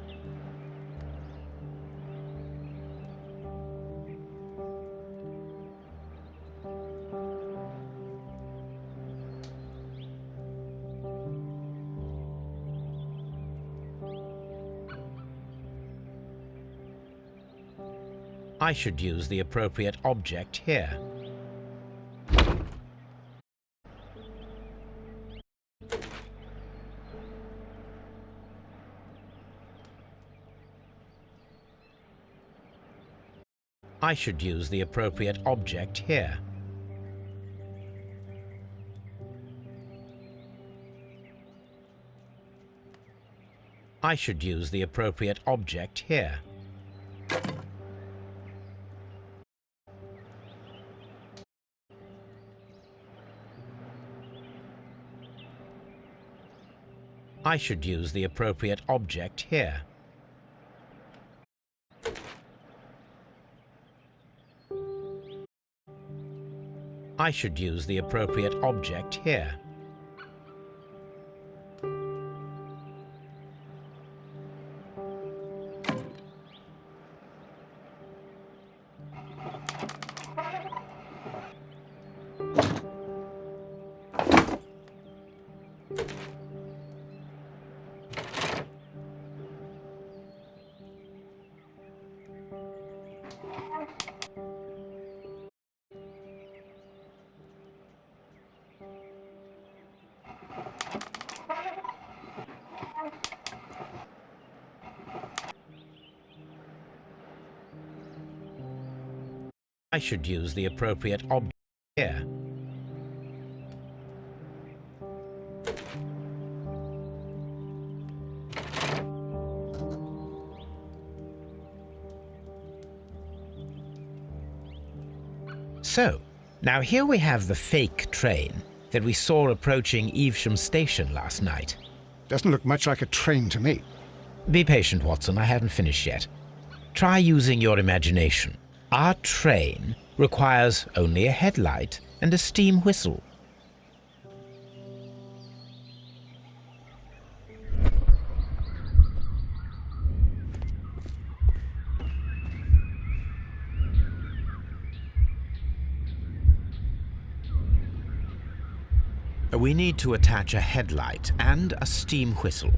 I should use the appropriate object here. I should use the appropriate object here. I should use the appropriate object here. I should use the appropriate object here. I should use the appropriate object here. I should use the appropriate object here. So, now here we have the fake train that we saw approaching Evesham Station last night. Doesn't look much like a train to me. Be patient, Watson, I haven't finished yet. Try using your imagination. Our train requires only a headlight and a steam whistle. We need to attach a headlight and a steam whistle.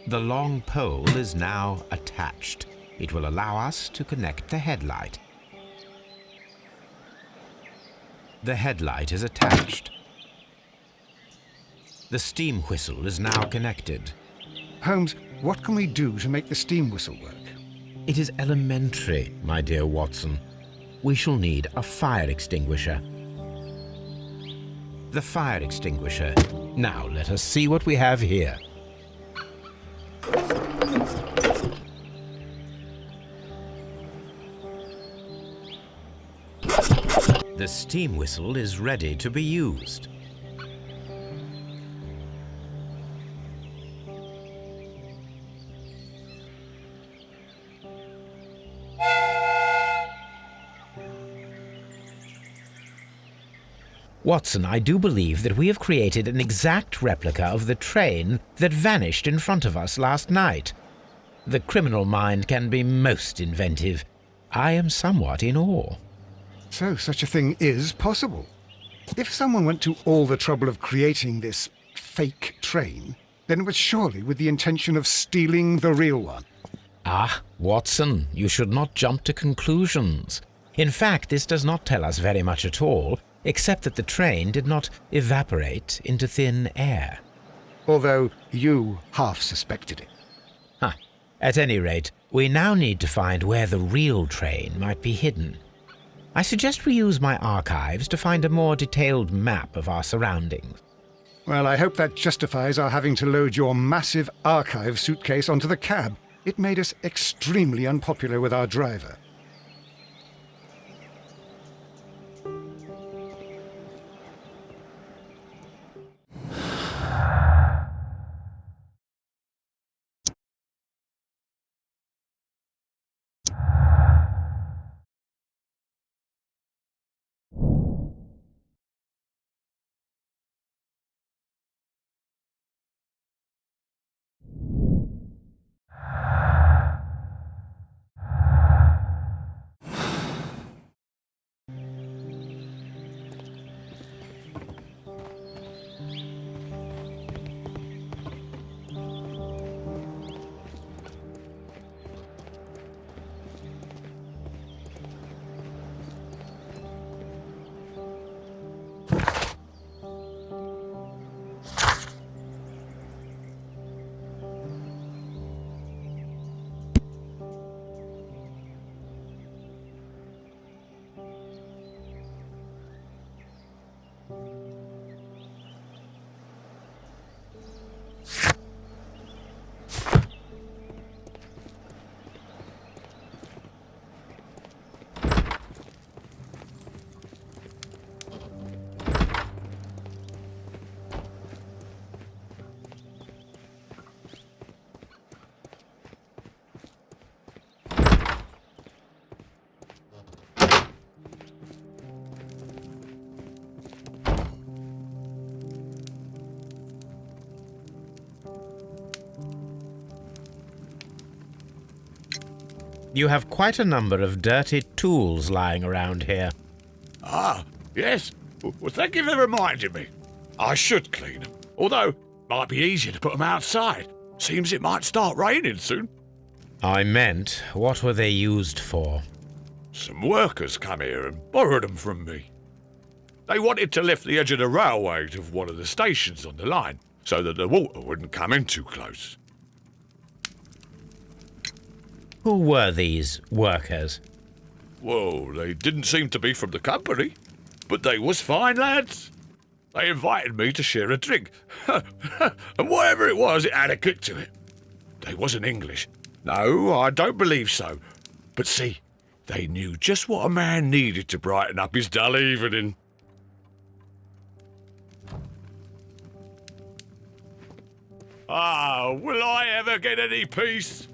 The long pole is now attached. It will allow us to connect the headlight. The headlight is attached. The steam whistle is now connected. Holmes, what can we do to make the steam whistle work? It is elementary, my dear Watson. We shall need a fire extinguisher. The fire extinguisher. Now let us see what we have here. The steam whistle is ready to be used. Watson, I do believe that we have created an exact replica of the train that vanished in front of us last night. The criminal mind can be most inventive. I am somewhat in awe. So such a thing is possible. If someone went to all the trouble of creating this fake train, then it was surely with the intention of stealing the real one. Ah, Watson, you should not jump to conclusions. In fact, this does not tell us very much at all, except that the train did not evaporate into thin air. Although you half suspected it. At any rate, we now need to find where the real train might be hidden. I suggest we use my archives to find a more detailed map of our surroundings. Well, I hope that justifies our having to load your massive archive suitcase onto the cab. It made us extremely unpopular with our driver. You have quite a number of dirty tools lying around here. Ah, yes. Well, thank you for reminding me. I should clean them. Although, might be easier to put them outside. Seems it might start raining soon. I meant, what were they used for? Some workers come here and borrowed them from me. They wanted to lift the edge of the railway to one of the stations on the line, so that the water wouldn't come in too close. Who were these workers? Well, they didn't seem to be from the company, but they was fine lads. They invited me to share a drink, and whatever it was, it had a kick to it. They wasn't English. No, I don't believe so. But see, they knew just what a man needed to brighten up his dull evening. Ah, will I ever get any peace?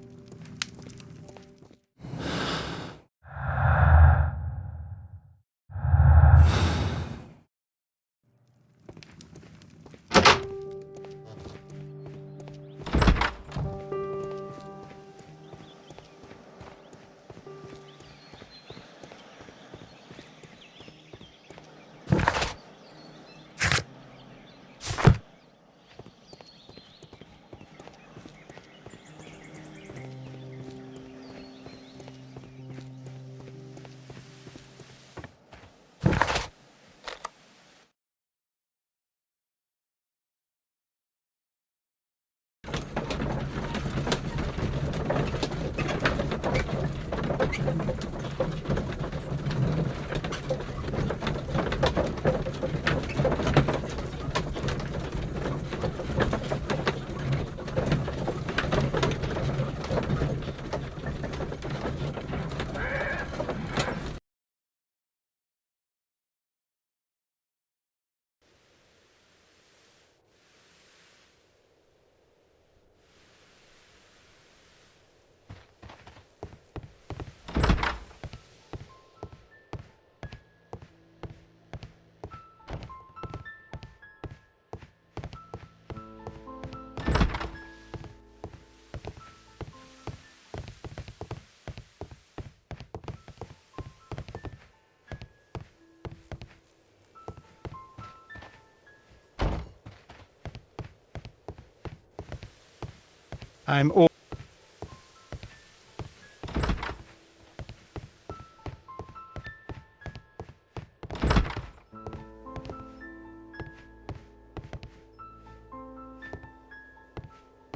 I'm all.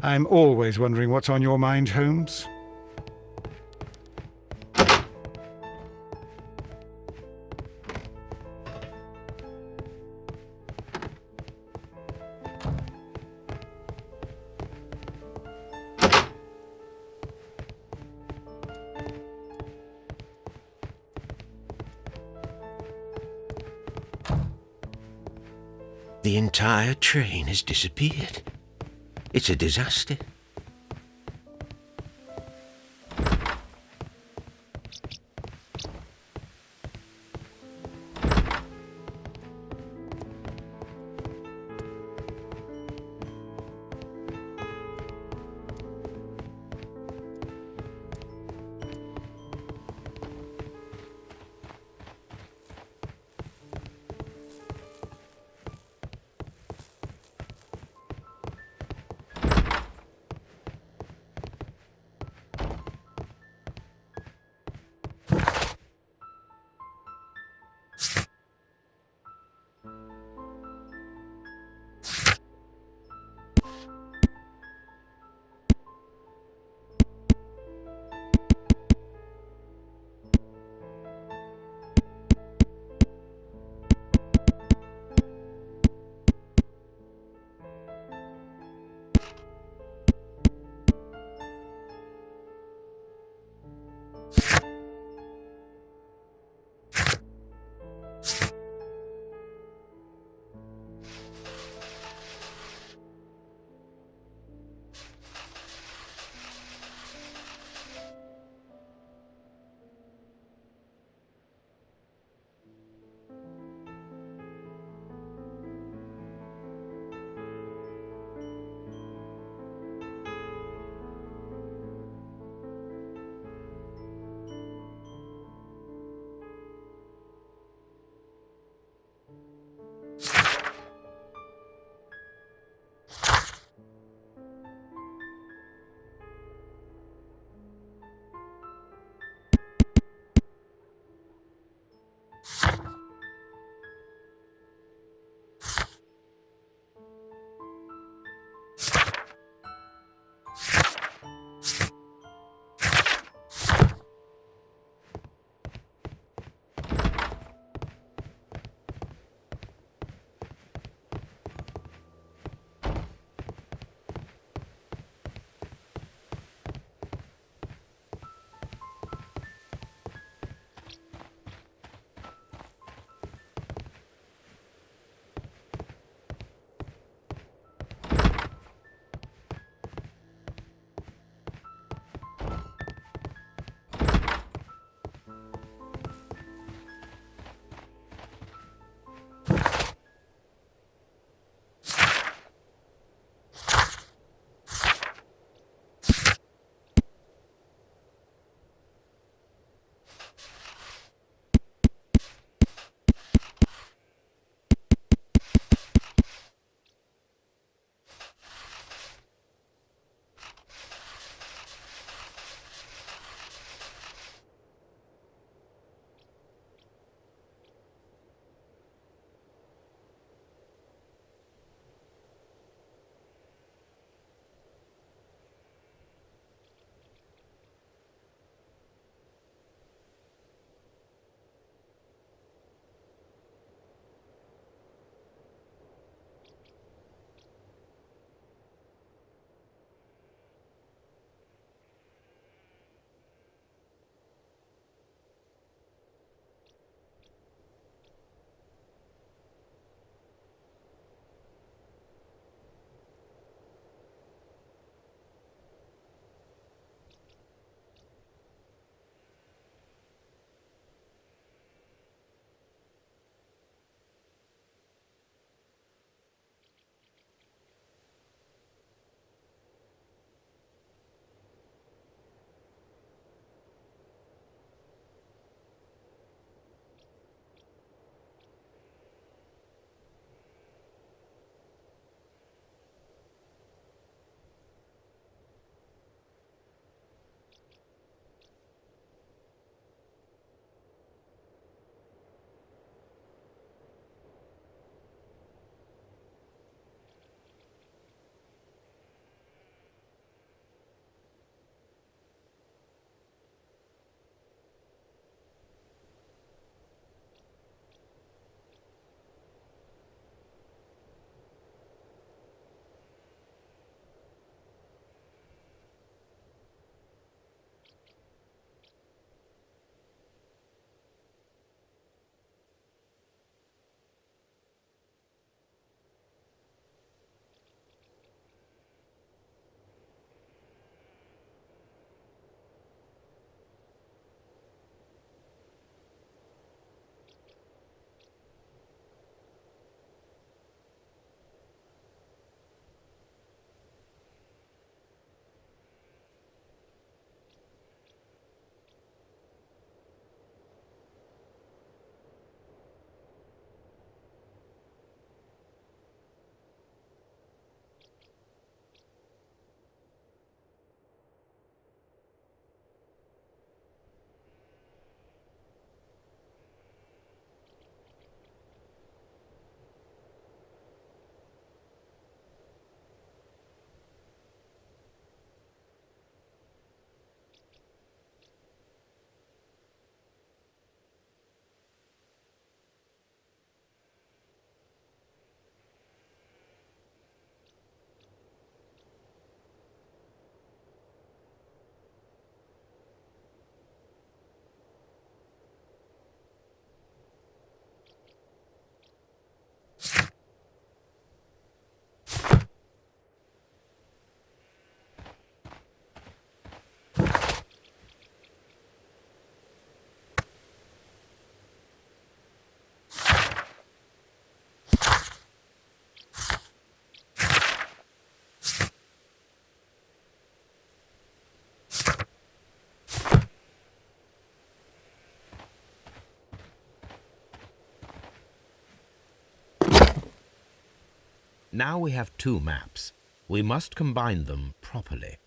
I'm always wondering what's on your mind, Holmes. The entire train has disappeared. It's a disaster. Now we have two maps. We must combine them properly.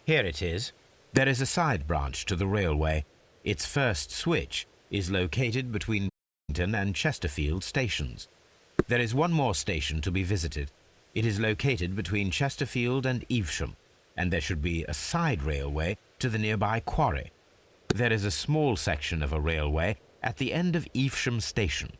Here it is. There is a side branch to the railway. Its first switch is located between Wellington and Chesterfield stations. There is one more station to be visited. It is located between Chesterfield and Evesham, and there should be a side railway to the nearby quarry. There is a small section of a railway at the end of Evesham station.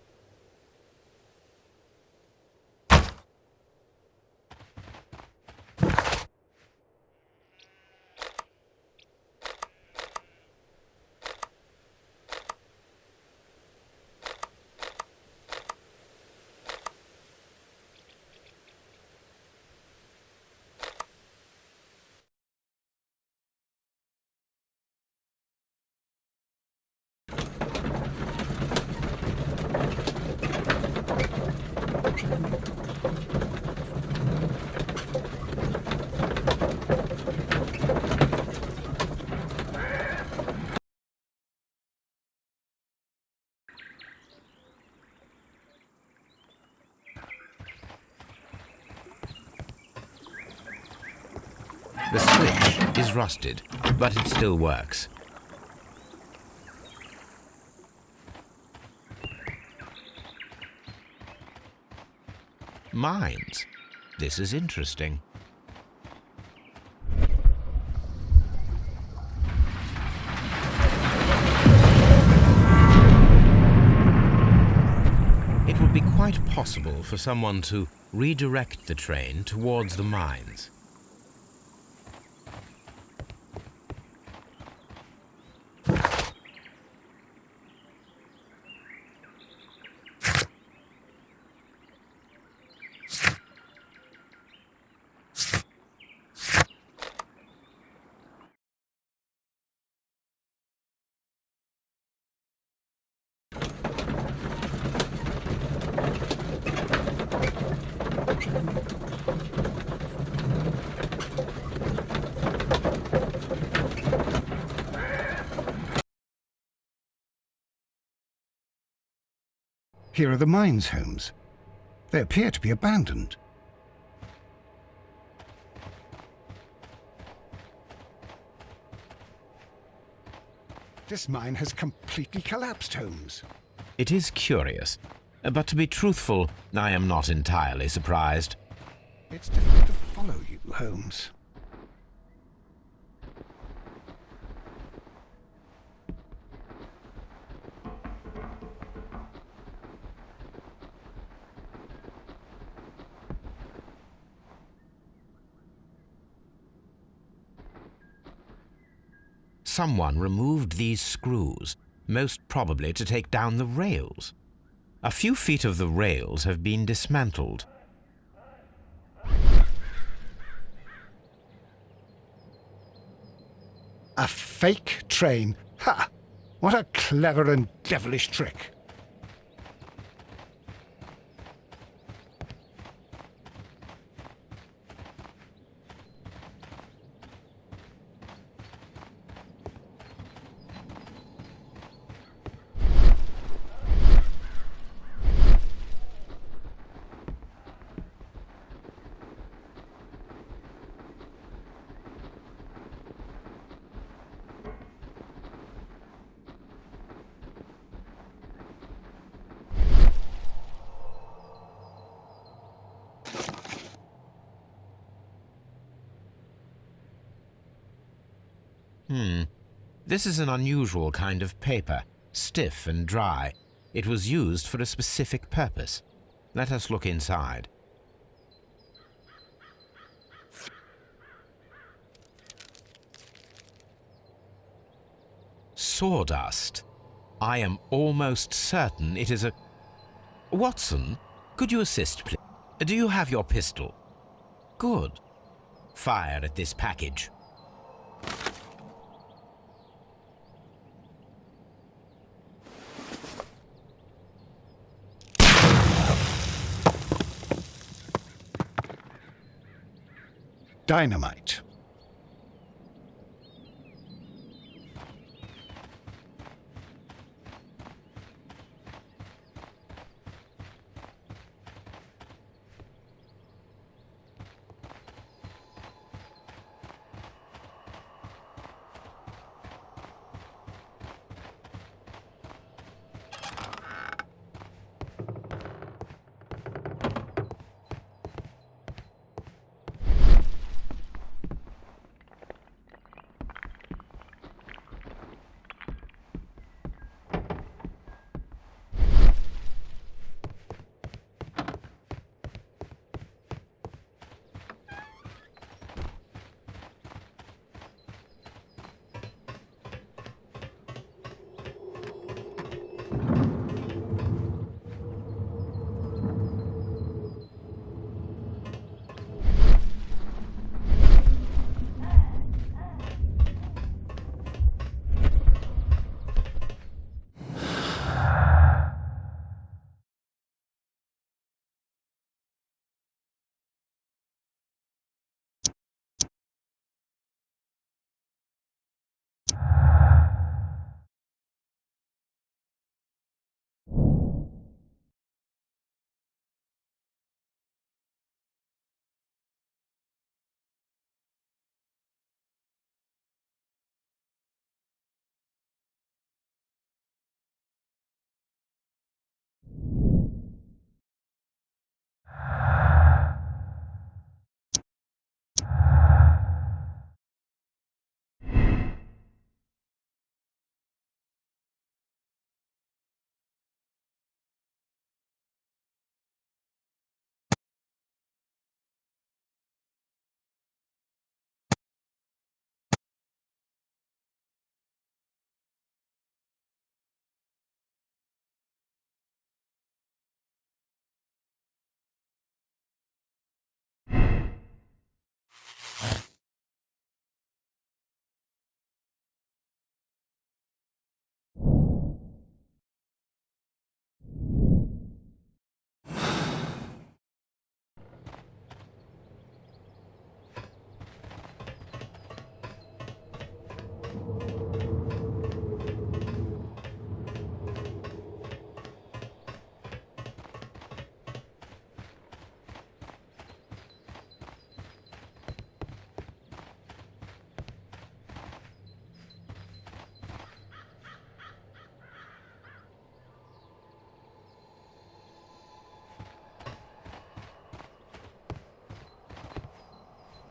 The switch is rusted, but it still works. Mines. This is interesting. It would be quite possible for someone to redirect the train towards the mines. Here are the mines, Holmes. They appear to be abandoned. This mine has completely collapsed, Holmes. It is curious, but to be truthful, I am not entirely surprised. It's difficult to follow you, Holmes. Someone removed these screws, most probably to take down the rails. A few feet of the rails have been dismantled. A fake train. Ha! What a clever and devilish trick. This is an unusual kind of paper, stiff and dry. It was used for a specific purpose. Let us look inside. Sawdust. I am almost certain it is a... Watson, could you assist, please? Do you have your pistol? Good. Fire at this package. Dynamite.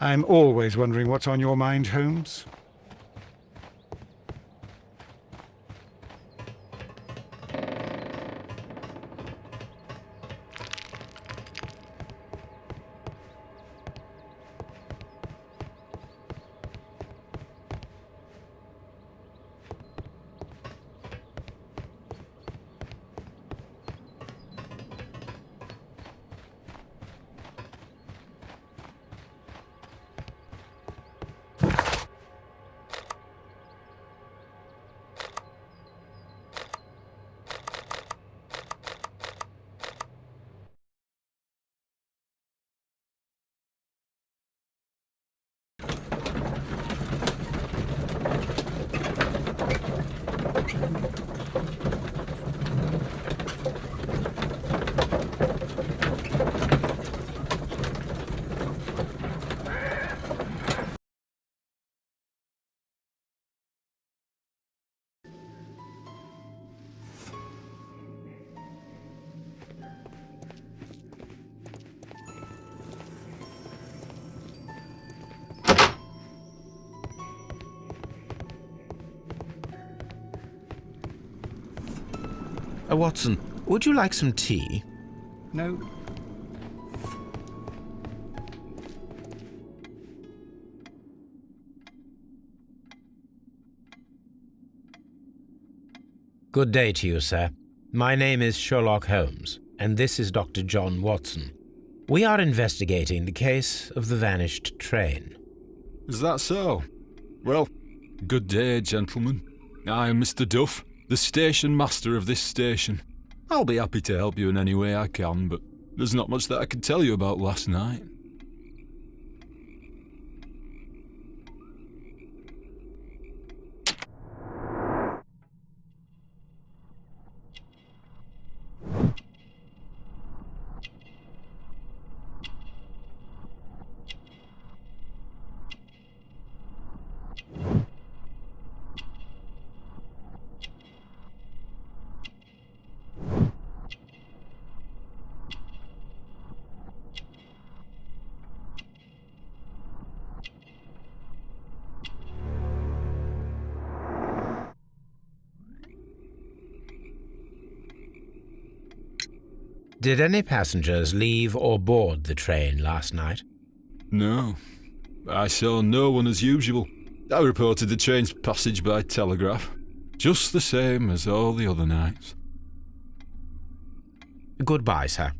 I'm always wondering what's on your mind, Holmes. Watson, would you like some tea? No. Good day to you, sir. My name is Sherlock Holmes, and this is Dr. John Watson. We are investigating the case of the vanished train. Is that so? Well, good day, gentlemen. I am Mr. Duff, the station master of this station. I'll be happy to help you in any way I can, but there's not much that I can tell you about last night. Did any passengers leave or board the train last night? No. I saw no one as usual. I reported the train's passage by telegraph, just the same as all the other nights. Goodbye, sir.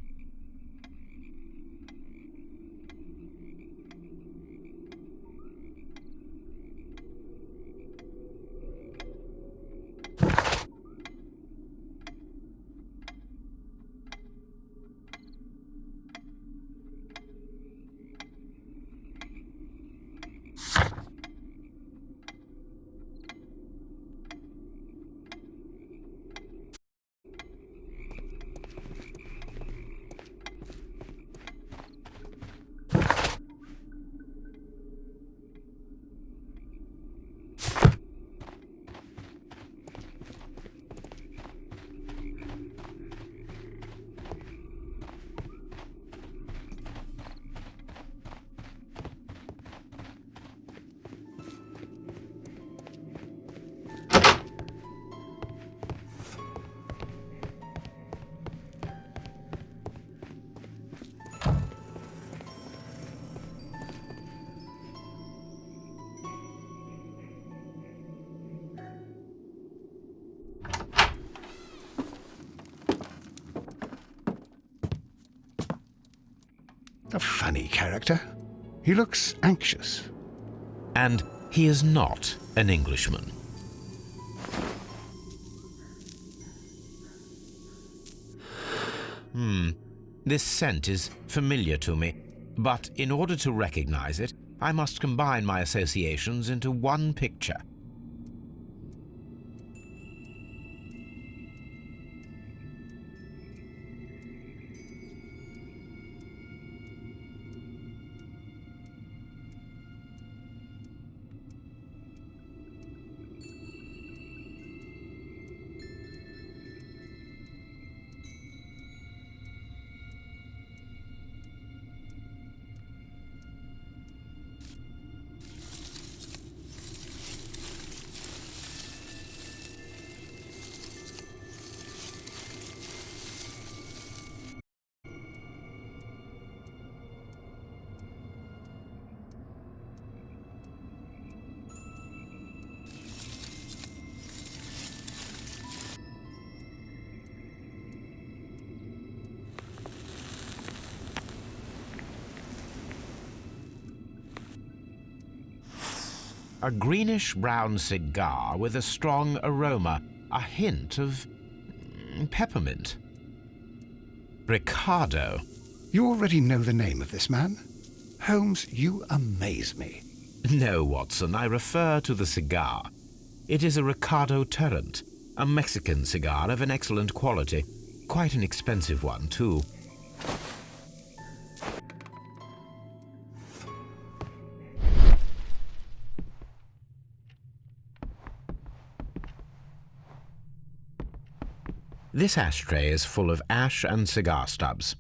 A funny character. He looks anxious. And he is not an Englishman. This scent is familiar to me, but in order to recognize it, I must combine my associations into one picture. A greenish-brown cigar with a strong aroma, a hint of peppermint. Ricardo. You already know the name of this man? Holmes, you amaze me. No, Watson, I refer to the cigar. It is a Ricardo Turrent, a Mexican cigar of an excellent quality. Quite an expensive one, too. This ashtray is full of ash and cigar stubs.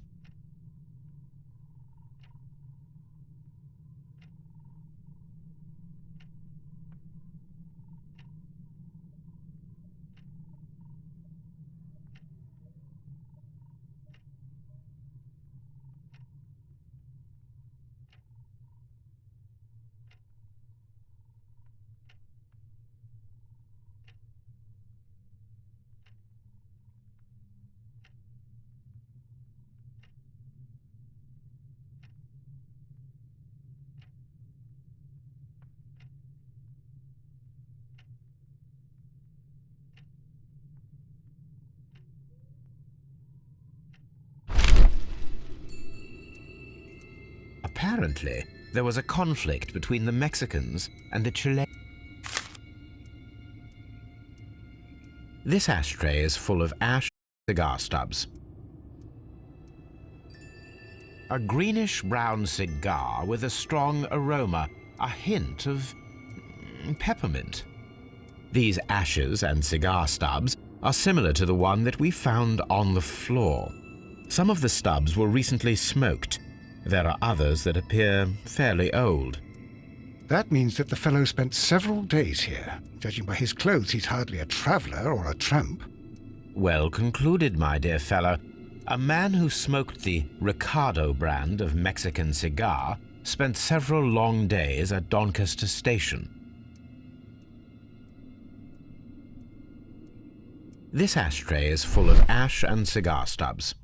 Apparently, there was a conflict between the Mexicans and the Chileans. This ashtray is full of ash and cigar stubs. A greenish-brown cigar with a strong aroma, a hint of peppermint. These ashes and cigar stubs are similar to the one that we found on the floor. Some of the stubs were recently smoked. There are others that appear fairly old. That means that the fellow spent several days here. Judging by his clothes, he's hardly a traveller or a tramp. Well concluded, my dear fellow. A man who smoked the Ricardo brand of Mexican cigar spent several long days at Doncaster Station. This ashtray is full of ash and cigar stubs.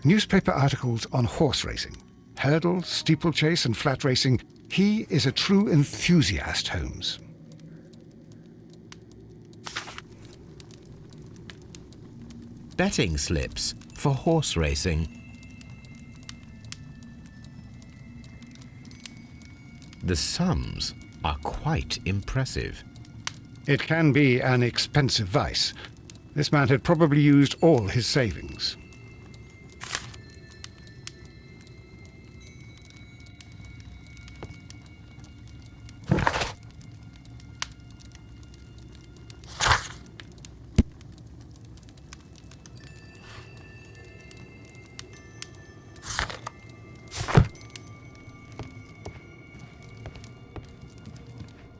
Newspaper articles on horse racing, hurdle, steeplechase and flat racing. He is a true enthusiast, Holmes. Betting slips for horse racing. The sums are quite impressive. It can be an expensive vice. This man had probably used all his savings.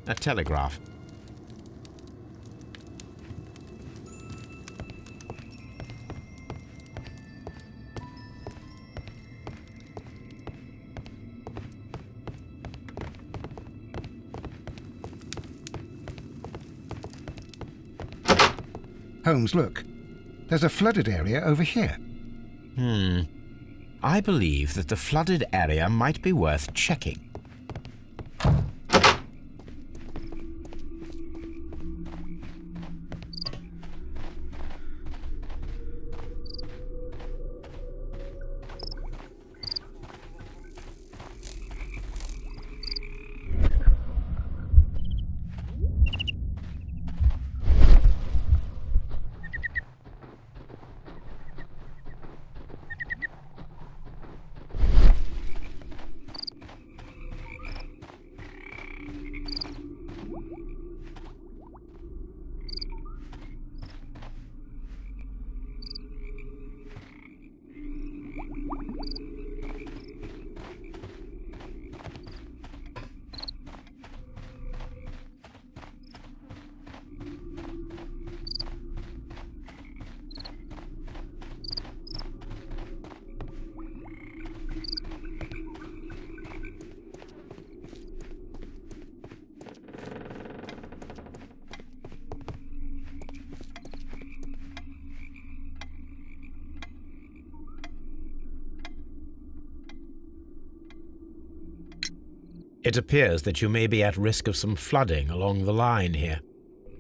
A telegraph. Holmes, look. There's a flooded area over here. I believe that the flooded area might be worth checking. It appears that you may be at risk of some flooding along the line here.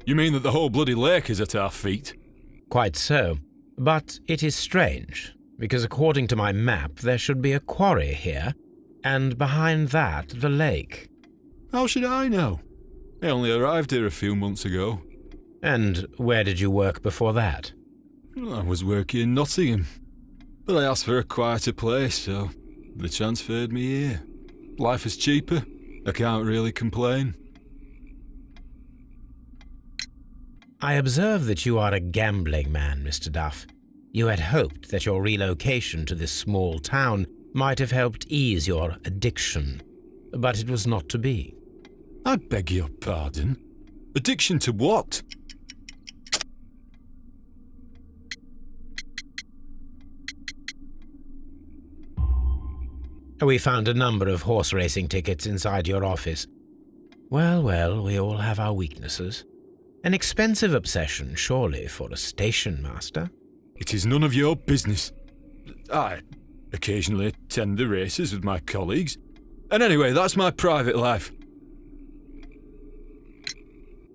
You mean that the whole bloody lake is at our feet? Quite so. But it is strange, because according to my map there should be a quarry here, and behind that the lake. How should I know? I only arrived here a few months ago. And where did you work before that? I was working in Nottingham, but I asked for a quieter place, so they transferred me here. Life is cheaper. I can't really complain. I observe that you are a gambling man, Mr. Duff. You had hoped that your relocation to this small town might have helped ease your addiction, but it was not to be. I beg your pardon? Addiction to what? We found a number of horse racing tickets inside your office. Well, we all have our weaknesses. An expensive obsession, surely, for a station master. It is none of your business. I occasionally attend the races with my colleagues. And anyway, that's my private life.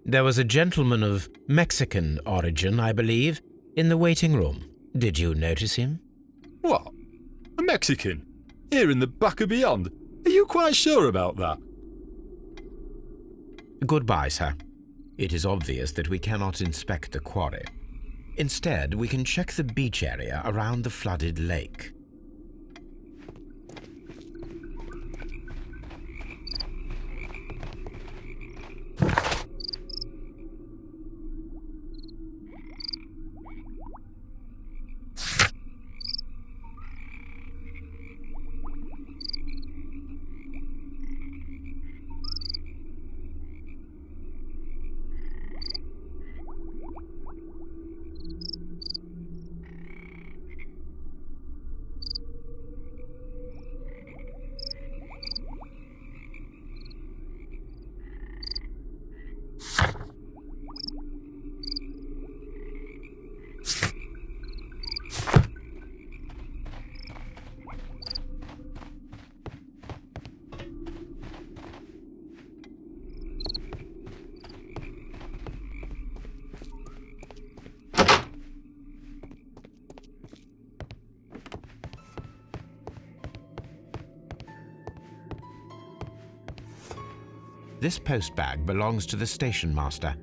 There was a gentleman of Mexican origin, I believe, in the waiting room. Did you notice him? What? A Mexican? Here in the back of beyond? Are you quite sure about that? Goodbye, sir. It is obvious that we cannot inspect the quarry. Instead, we can check the beach area around the flooded lake. This postbag belongs to the station master.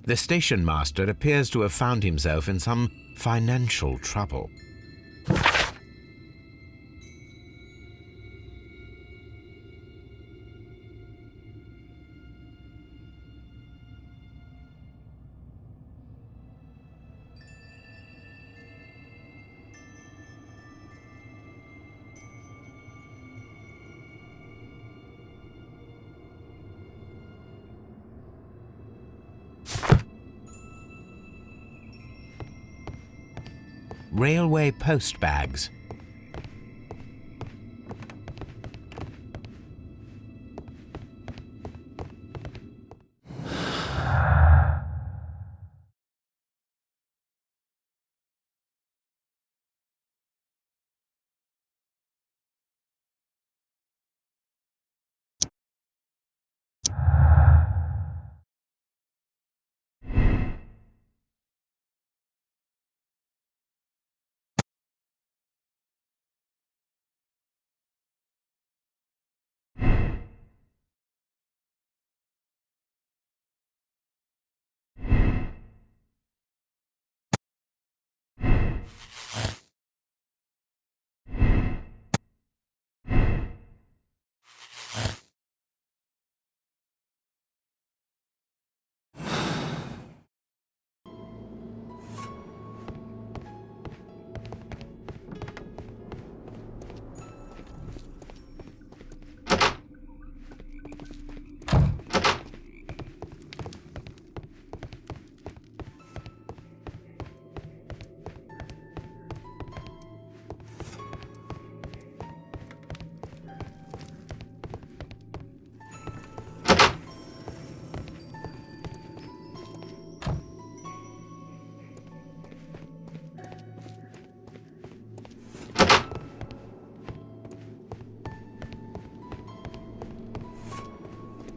The station master appears to have found himself in some financial trouble. Railway postbags.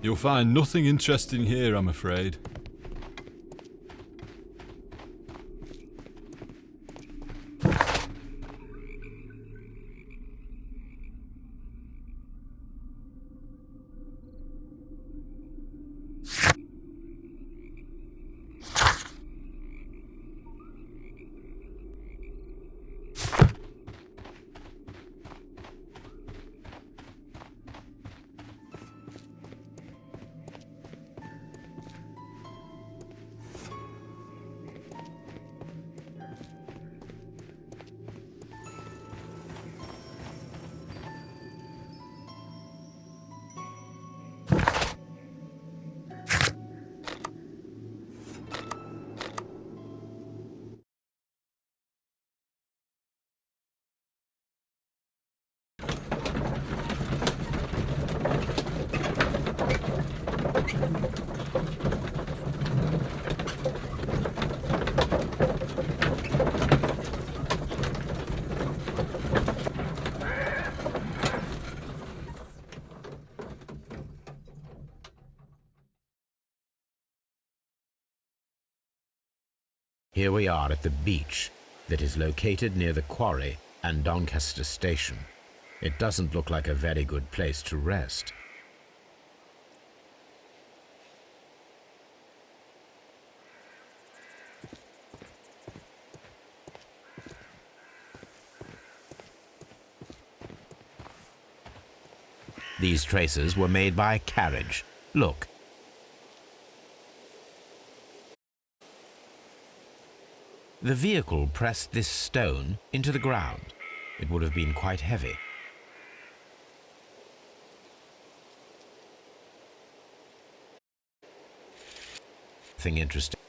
You'll find nothing interesting here, I'm afraid. Here we are at the beach that is located near the quarry and Doncaster Station. It doesn't look like a very good place to rest. These traces were made by a carriage. Look. The vehicle pressed this stone into the ground. It would have been quite heavy. Nothing interesting.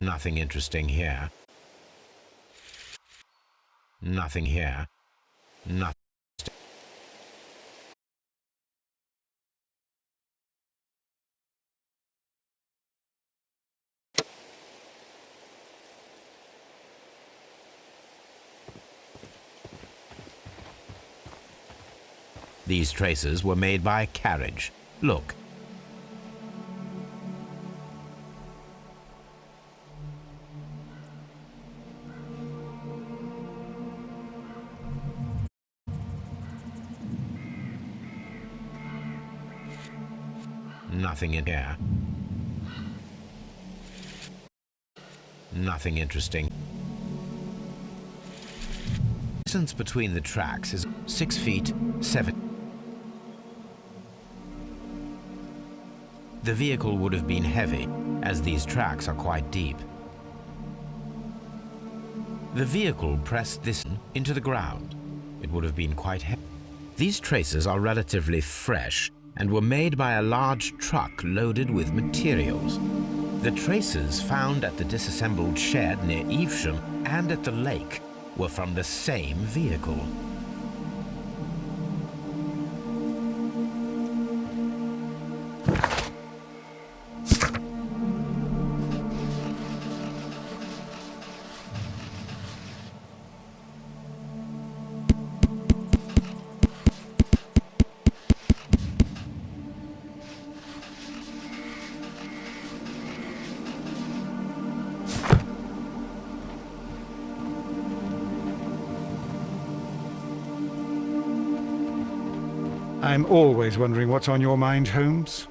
Nothing interesting here. Nothing here. Nothing. These traces were made by a carriage. Look. Nothing in here. Nothing interesting. The distance between the tracks is 6 feet 7. The vehicle would have been heavy, as these tracks are quite deep. The vehicle pressed this into the ground. It would have been quite heavy. These traces are relatively fresh and were made by a large truck loaded with materials. The traces found at the disassembled shed near Evesham and at the lake were from the same vehicle. I'm always wondering what's on your mind, Holmes.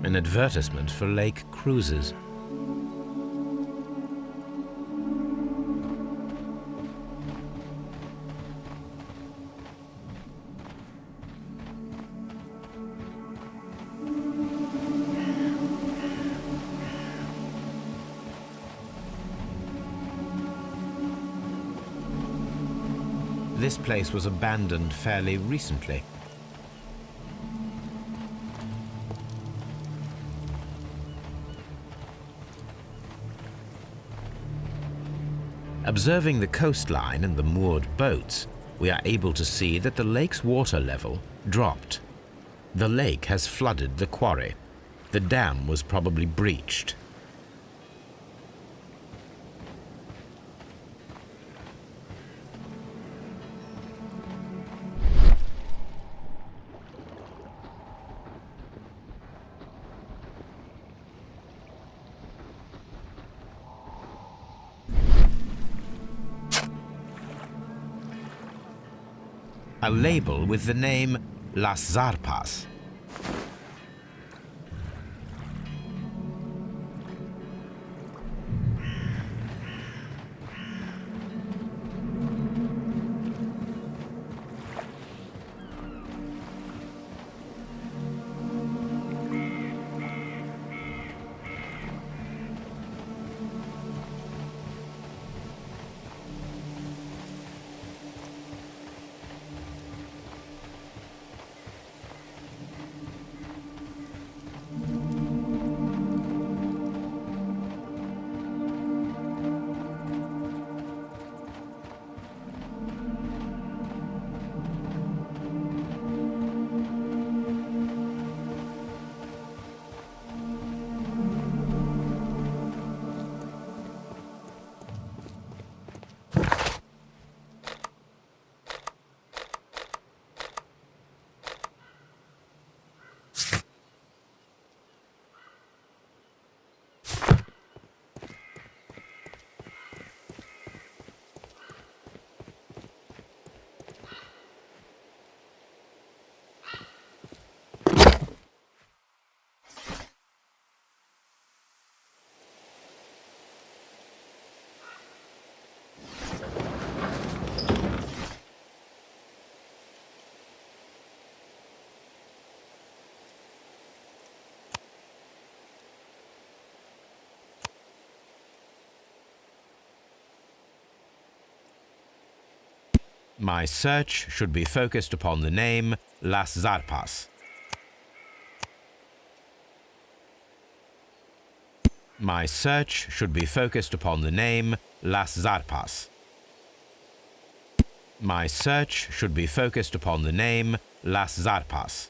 An advertisement for lake cruises. This place was abandoned fairly recently. Observing the coastline and the moored boats, we are able to see that the lake's water level dropped. The lake has flooded the quarry. The dam was probably breached. a label with the name Las Zarpas. My search should be focused upon the name Las Zarpas. My search should be focused upon the name Las Zarpas. My search should be focused upon the name Las Zarpas.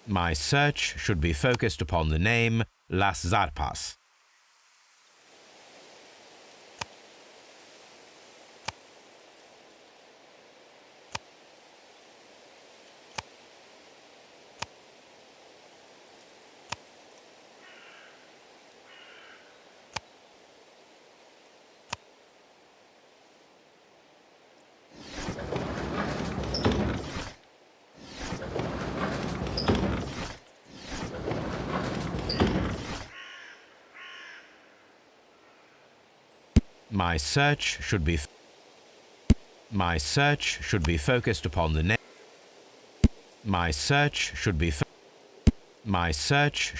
My search should be focused upon the name Las Zarpas. My search should be focused upon the name. My search should be my search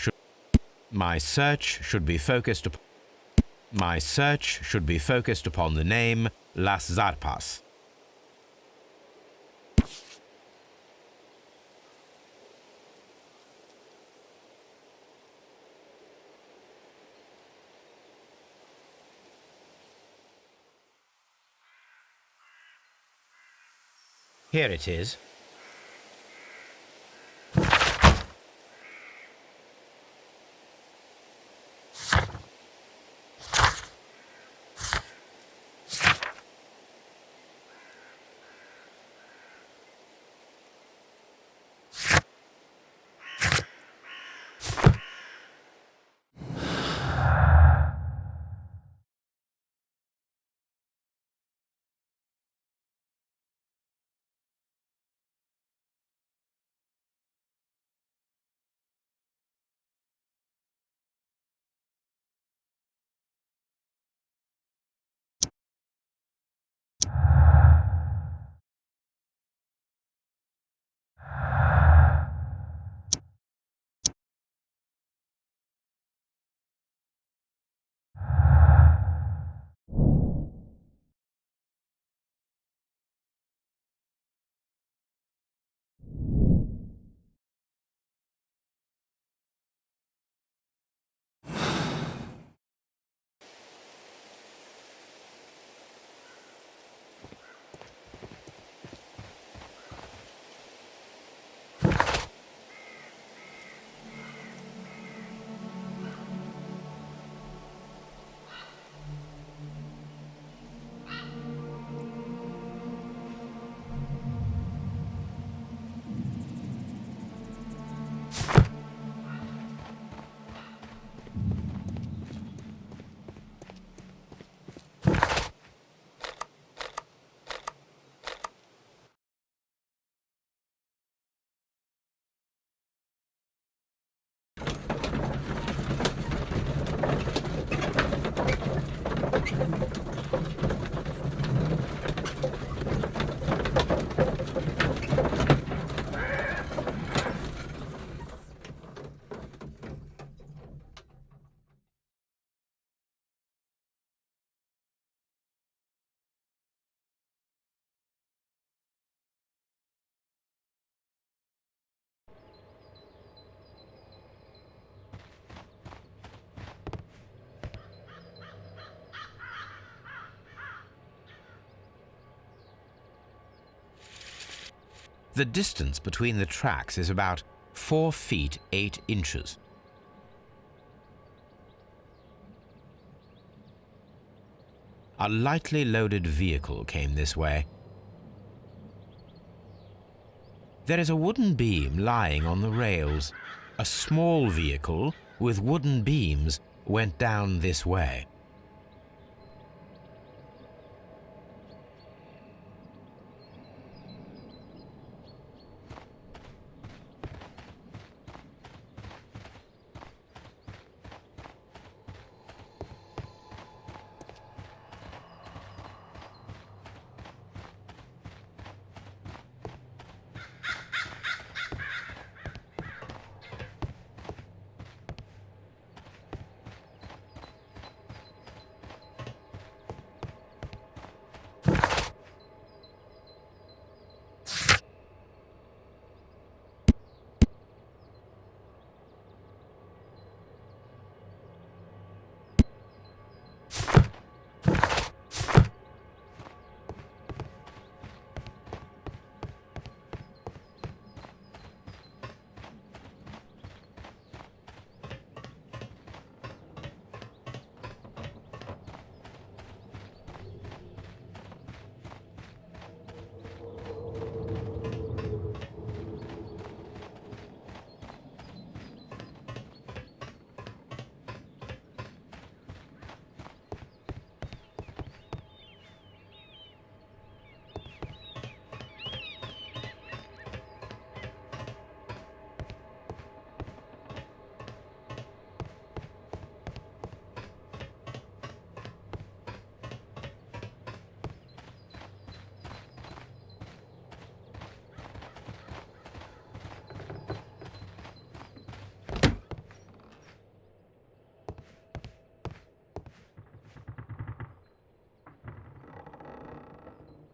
should be focused upon my search should be focused upon the name Las Zarpas. Here it is. The distance between the tracks is about 4 feet 8 inches. A lightly loaded vehicle came this way. There is a wooden beam lying on the rails. A small vehicle with wooden beams went down this way.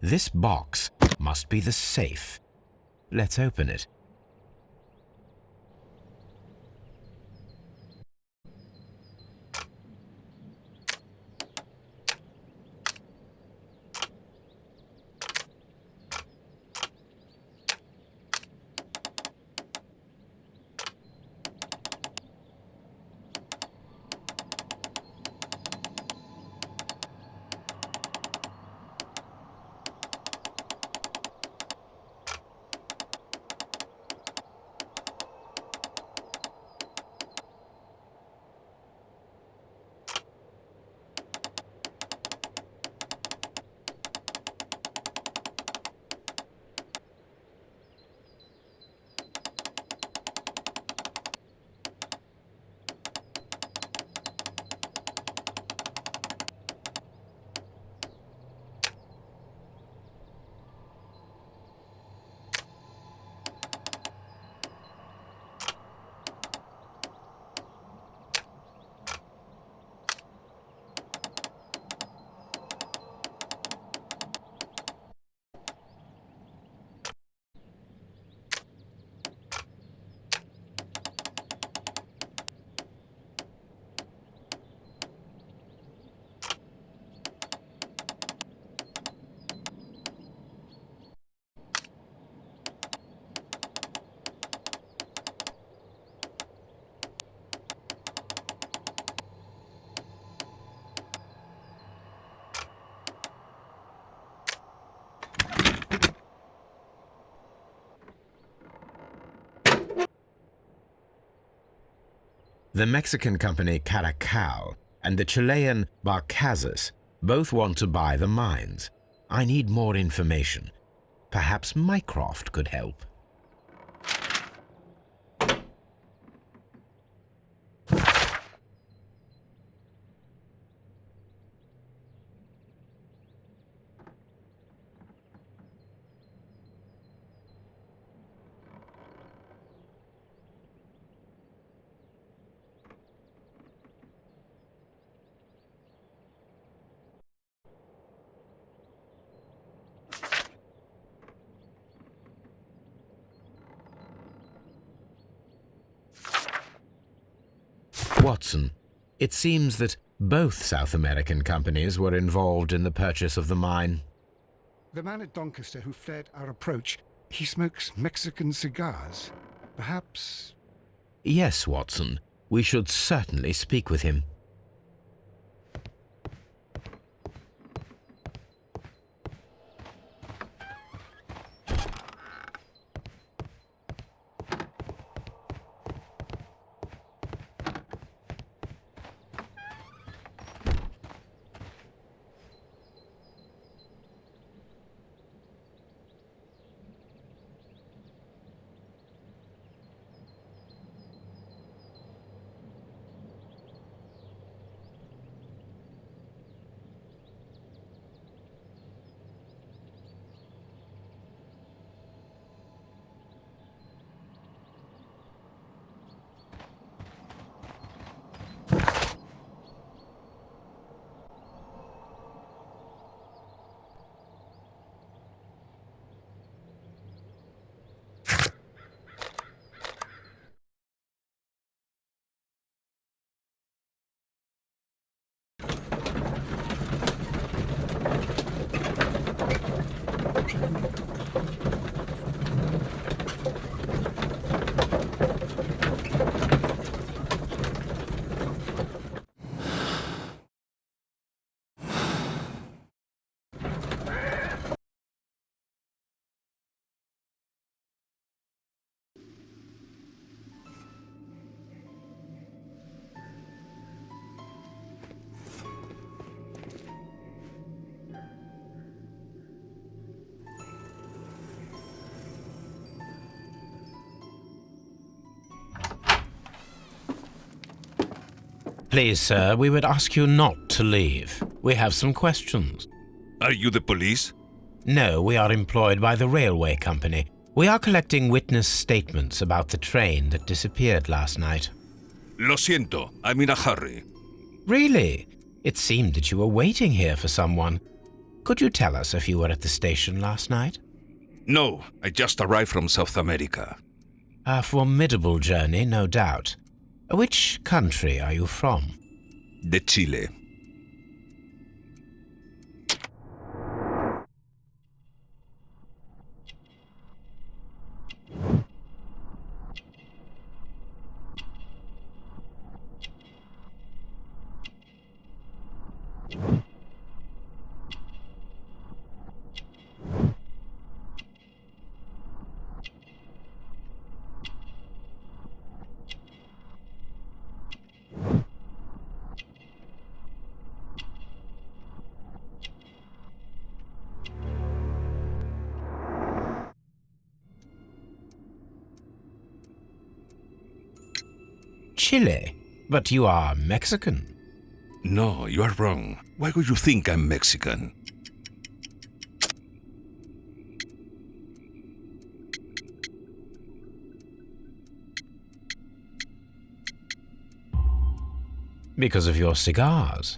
This box must be the safe. Let's open it. The Mexican company Caracal and the Chilean Barcazas both want to buy the mines. I need more information. Perhaps Mycroft could help. Watson, it seems that both South American companies were involved in the purchase of the mine. The man at Doncaster who fled our approach, He smokes Mexican cigars. Perhaps... Yes, Watson. We should certainly speak with him. Please, sir, we would ask you not to leave. We have some questions. Are you the police? No, we are employed by the railway company. We are collecting witness statements about the train that disappeared last night. Lo siento, I'm in a hurry. Really? It seemed that you were waiting here for someone. Could you tell us if you were at the station last night? No, I just arrived from South America. A formidable journey, no doubt. Which country are you from? De Chile. Chile? But you are Mexican. No, you are wrong. Why would you think I'm Mexican? Because of your cigars.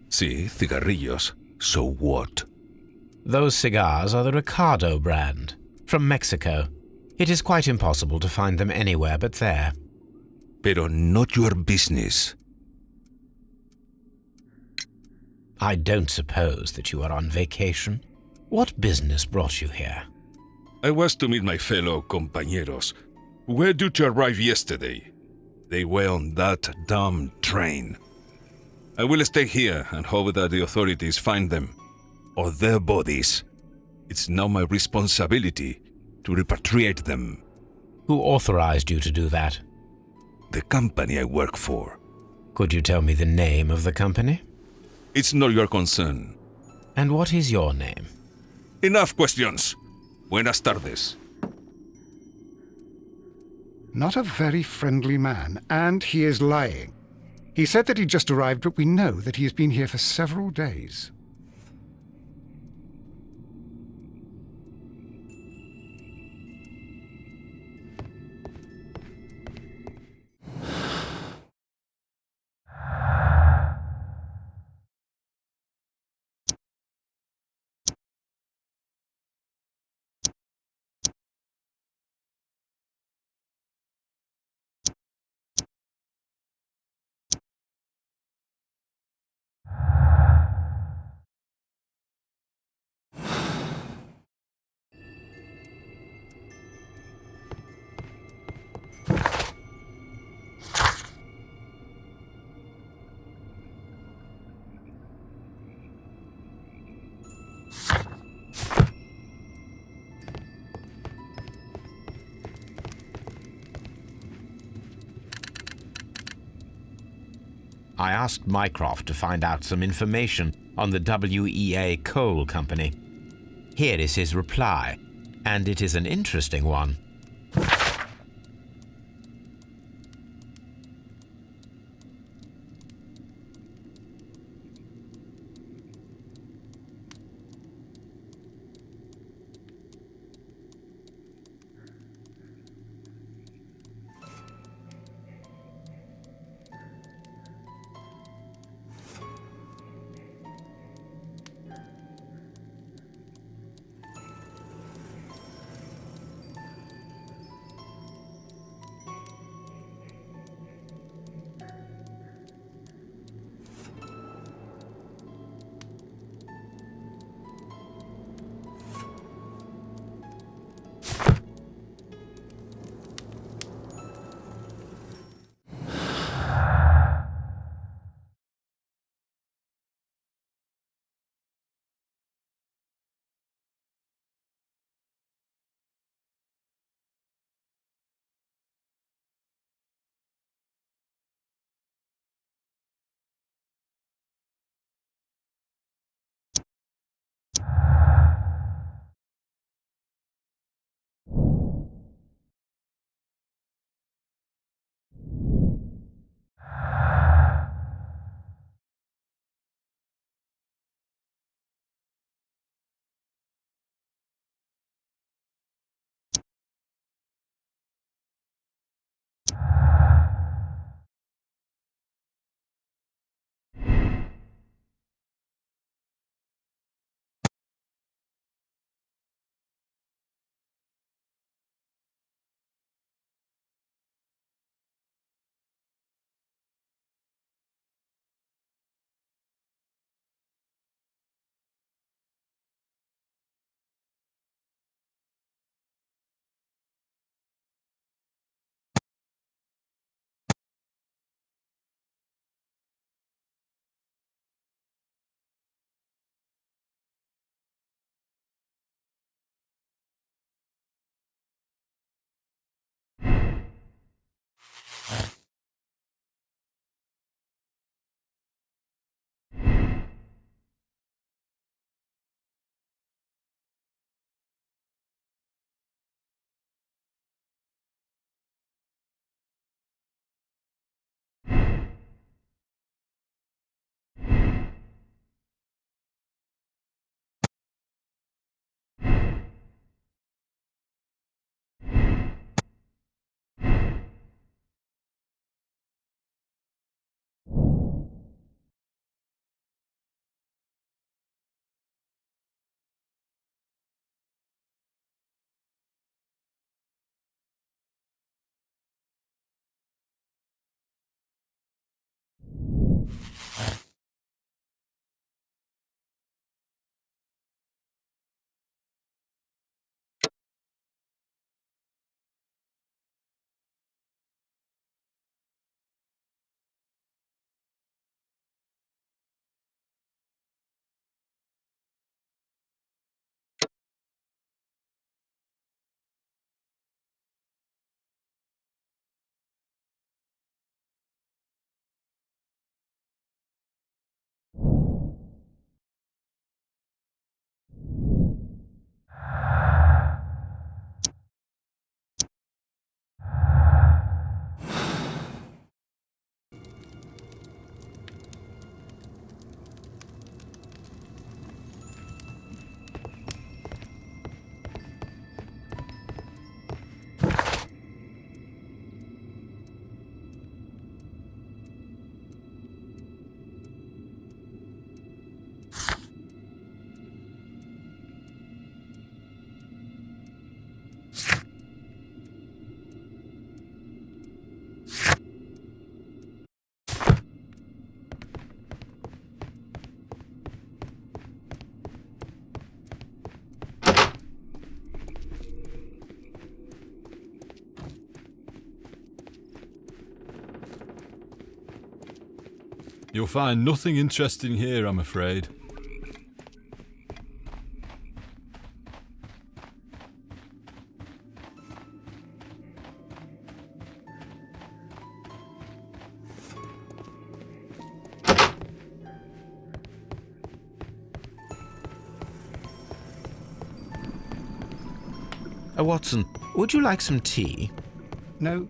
Sí, cigarrillos. So what? Those cigars are the Ricardo brand, from Mexico. It is quite impossible to find them anywhere but there. Pero not your business. I don't suppose that you are on vacation. What business brought you here? I was to meet my fellow compañeros. Where did you arrive yesterday? They were on that damn train. I will stay here and hope that the authorities find them, or their bodies. It's now my responsibility to repatriate them. Who authorized you to do that? The company I work for. Could you tell me the name of the company? It's not your concern. And what is your name? Enough questions. Buenas tardes. Not a very friendly man, and he is lying. He said that he just arrived, but we know that he has been here for several days. I asked Mycroft to find out some information on the WEA Coal Company. Here is his reply, and it is an interesting one. You'll find nothing interesting here, I'm afraid. Watson, would you like some tea? No.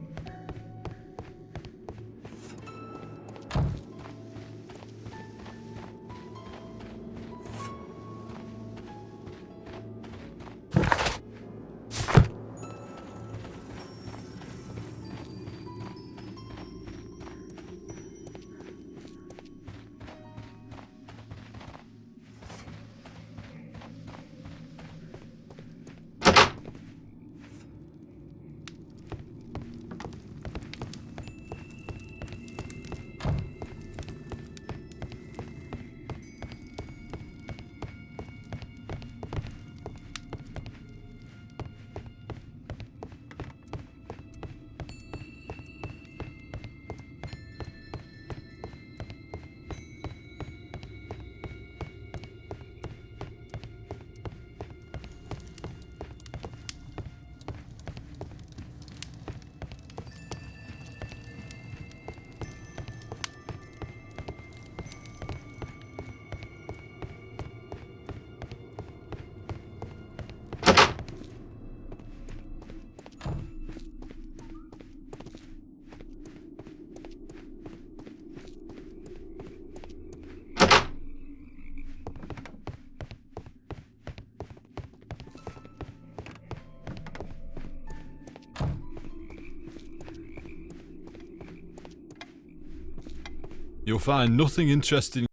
You'll find nothing interesting.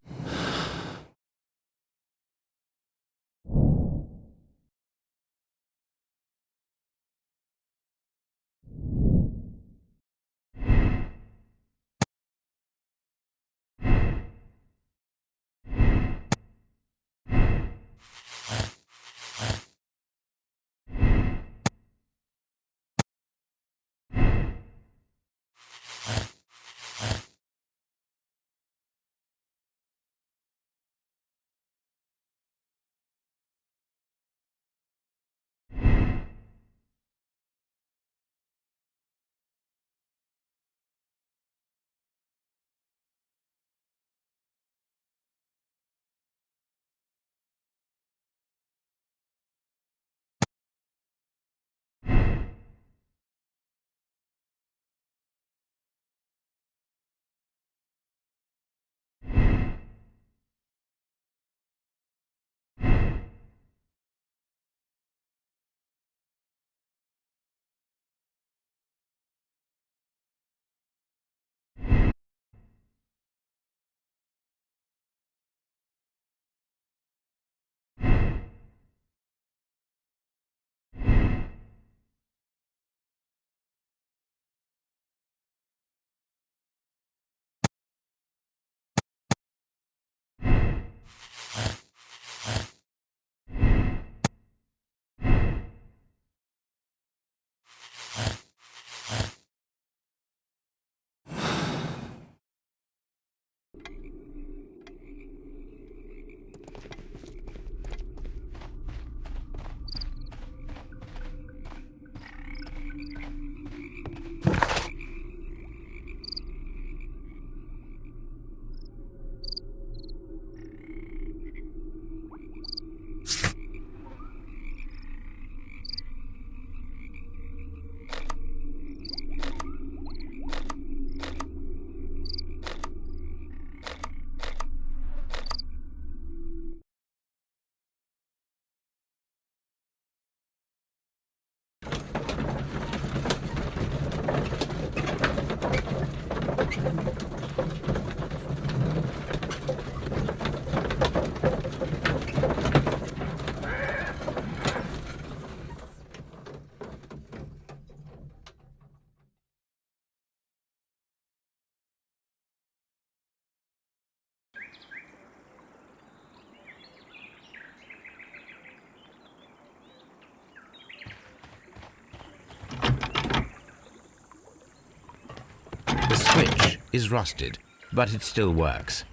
The switch is rusted, but it still works.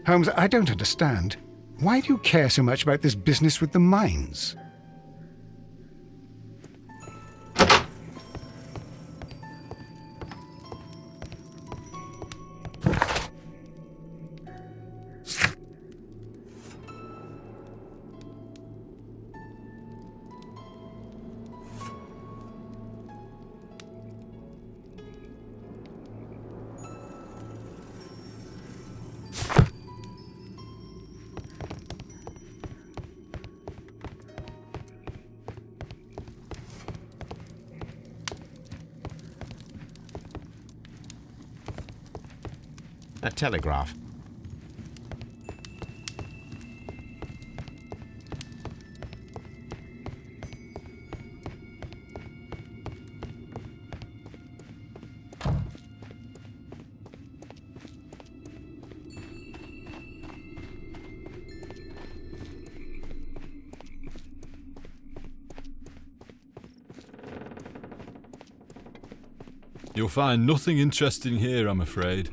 Holmes, I don't understand. Why do you care so much about this business with the mines? A telegraph. You'll find nothing interesting here, I'm afraid.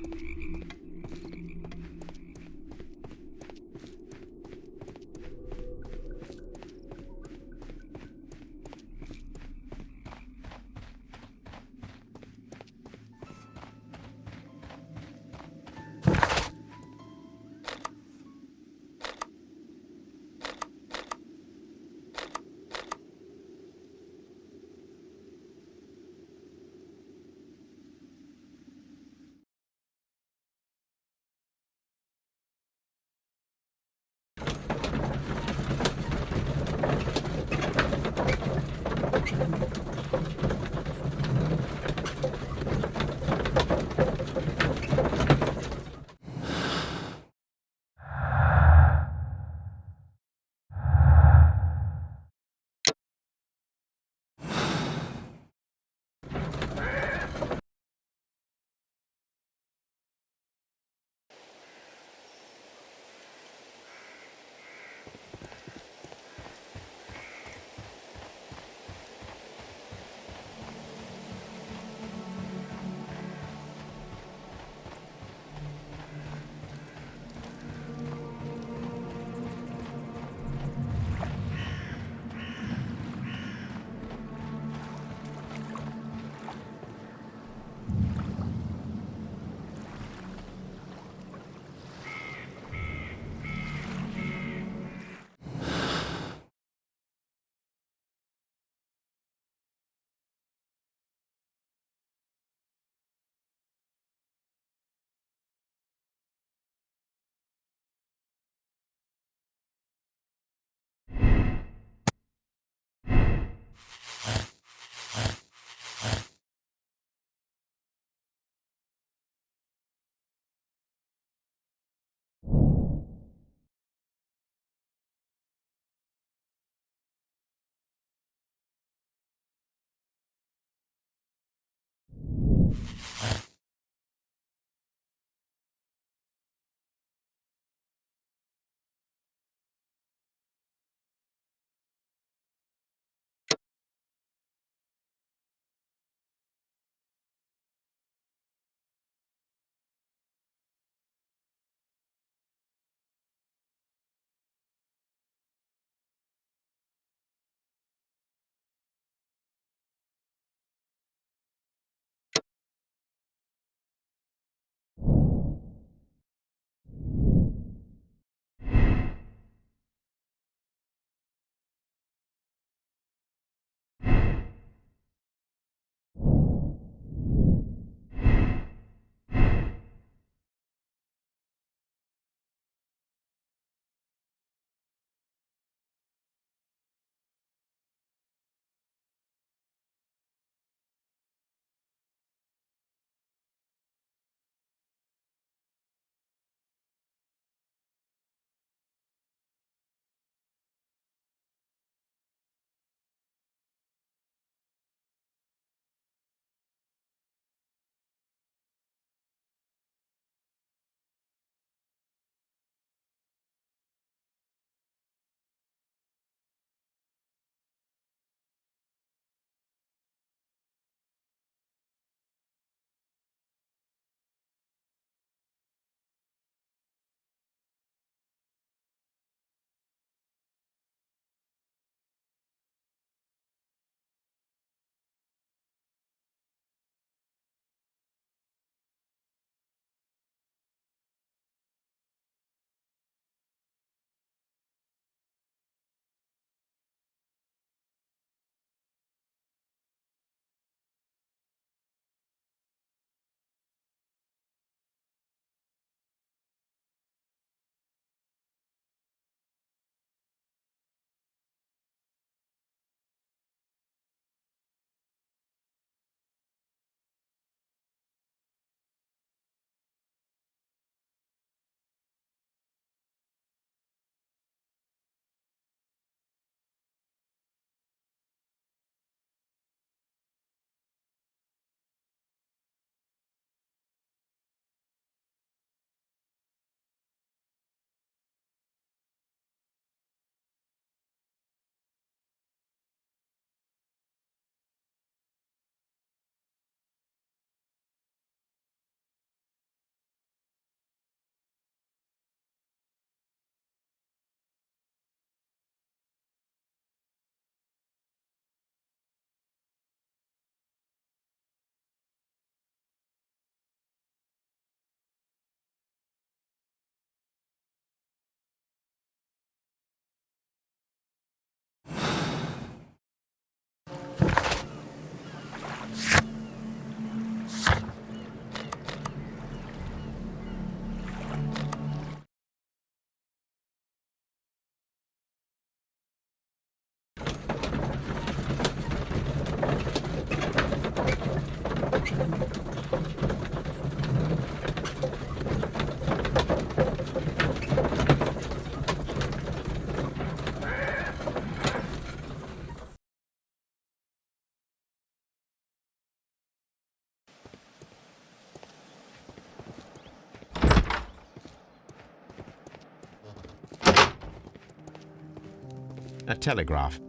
A telegraph.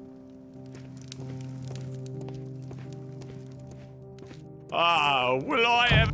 Oh, will I ever...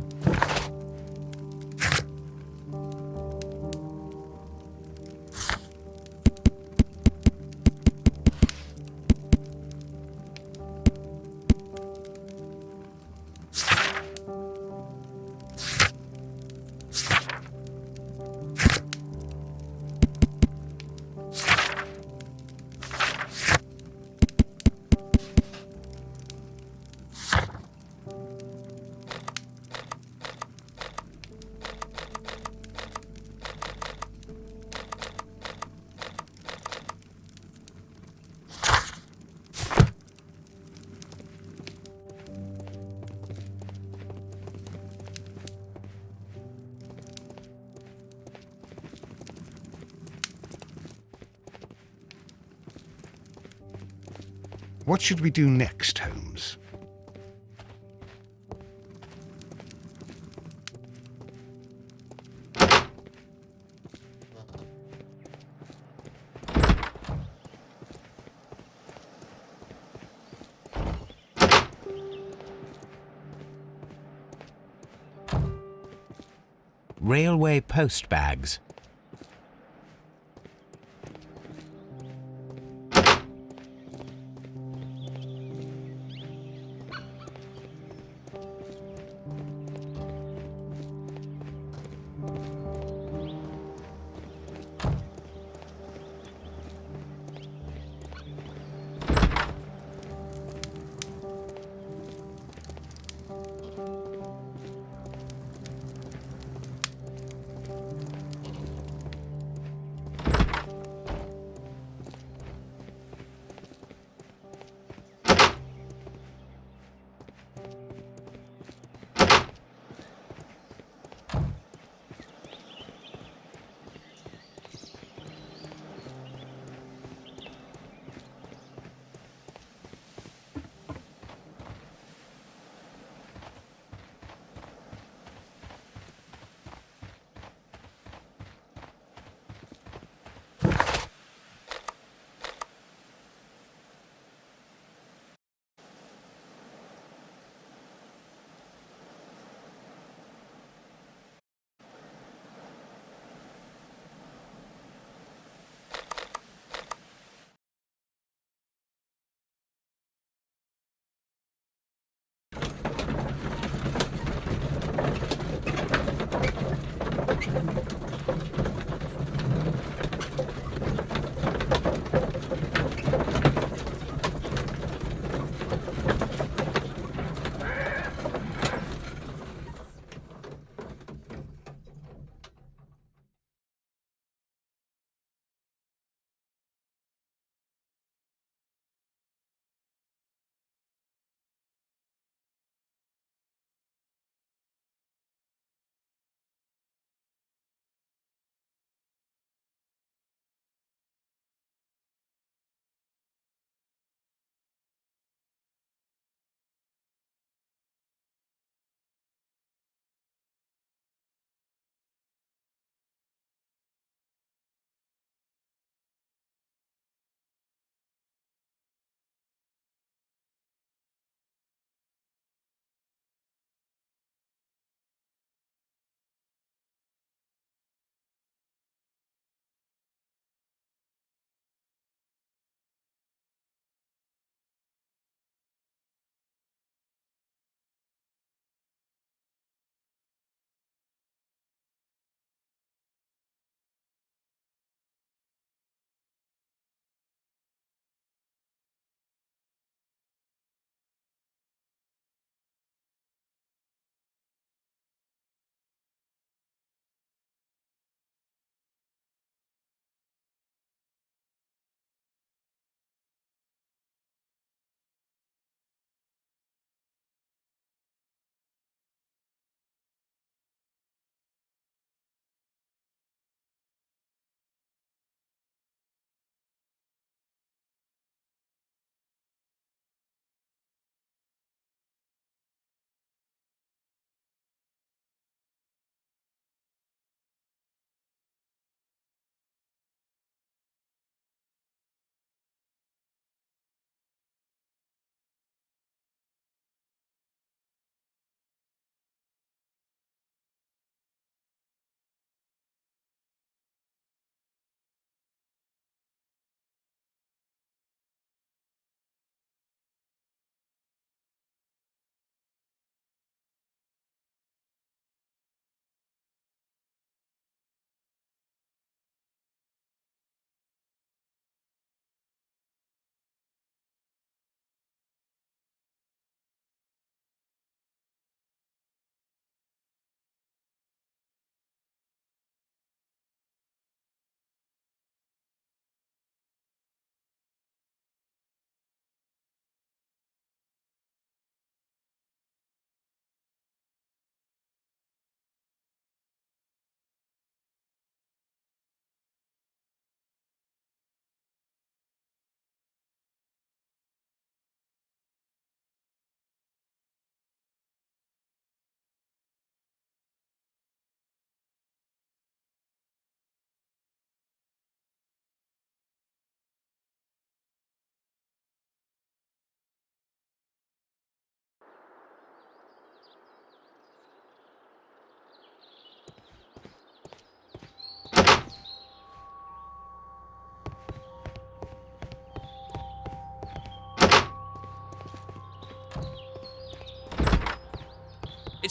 What should we do next, Holmes? Railway post bags.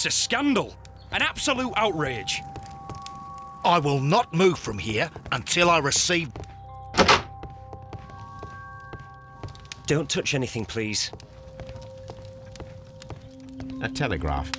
It's a scandal. An absolute outrage. I will not move from here until I receive... Don't touch anything, please. A telegraph.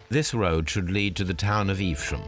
This road should lead to the town of Evesham.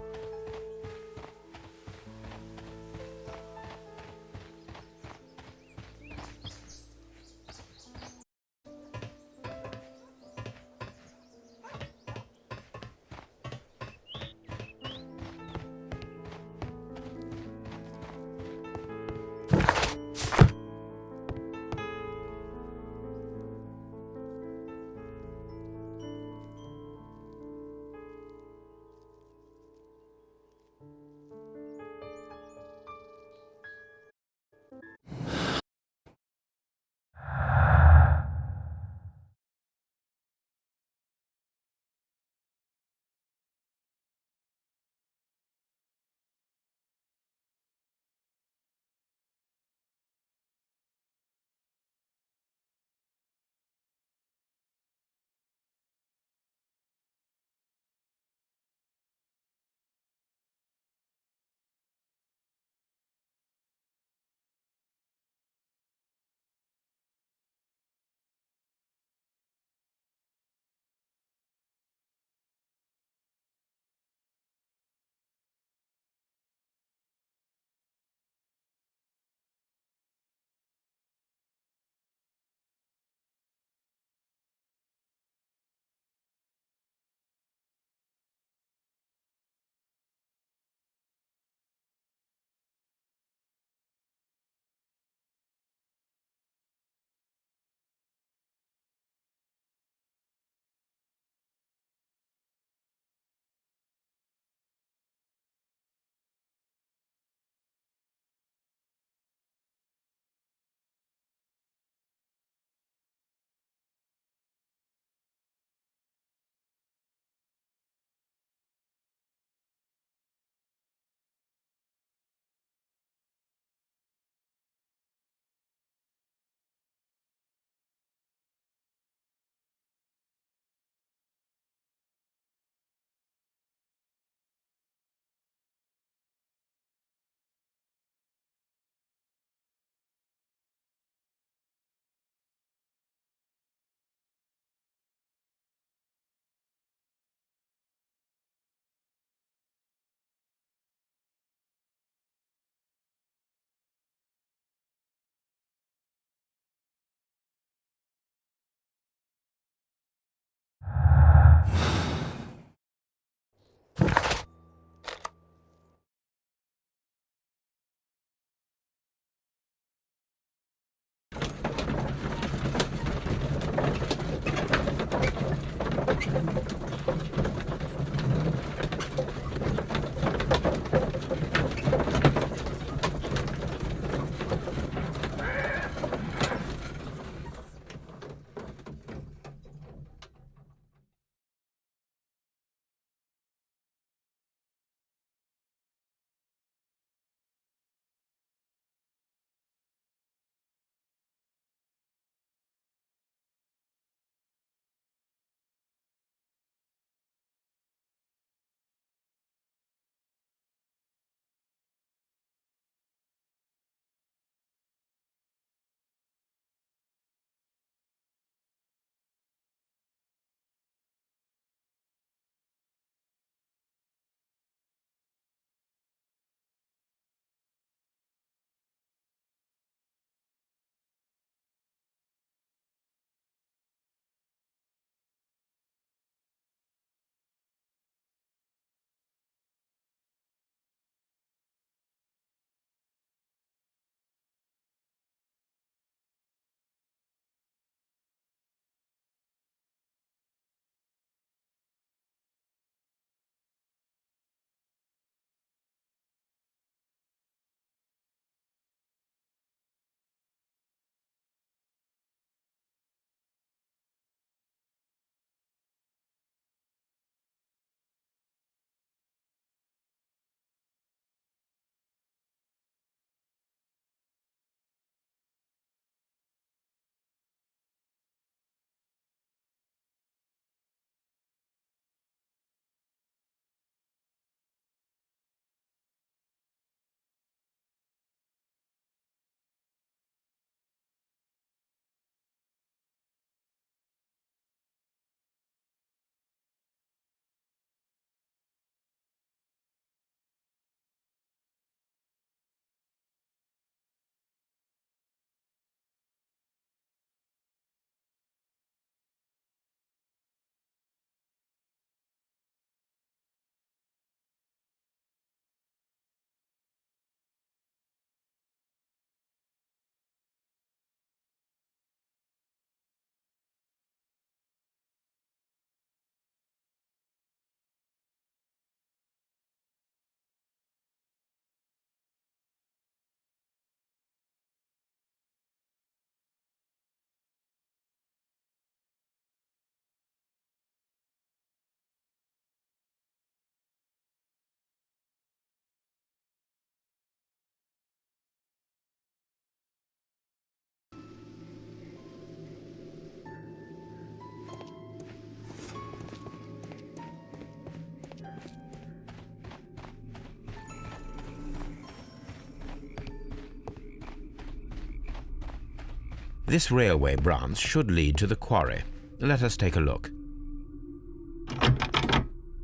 This railway branch should lead to the quarry. Let us take a look.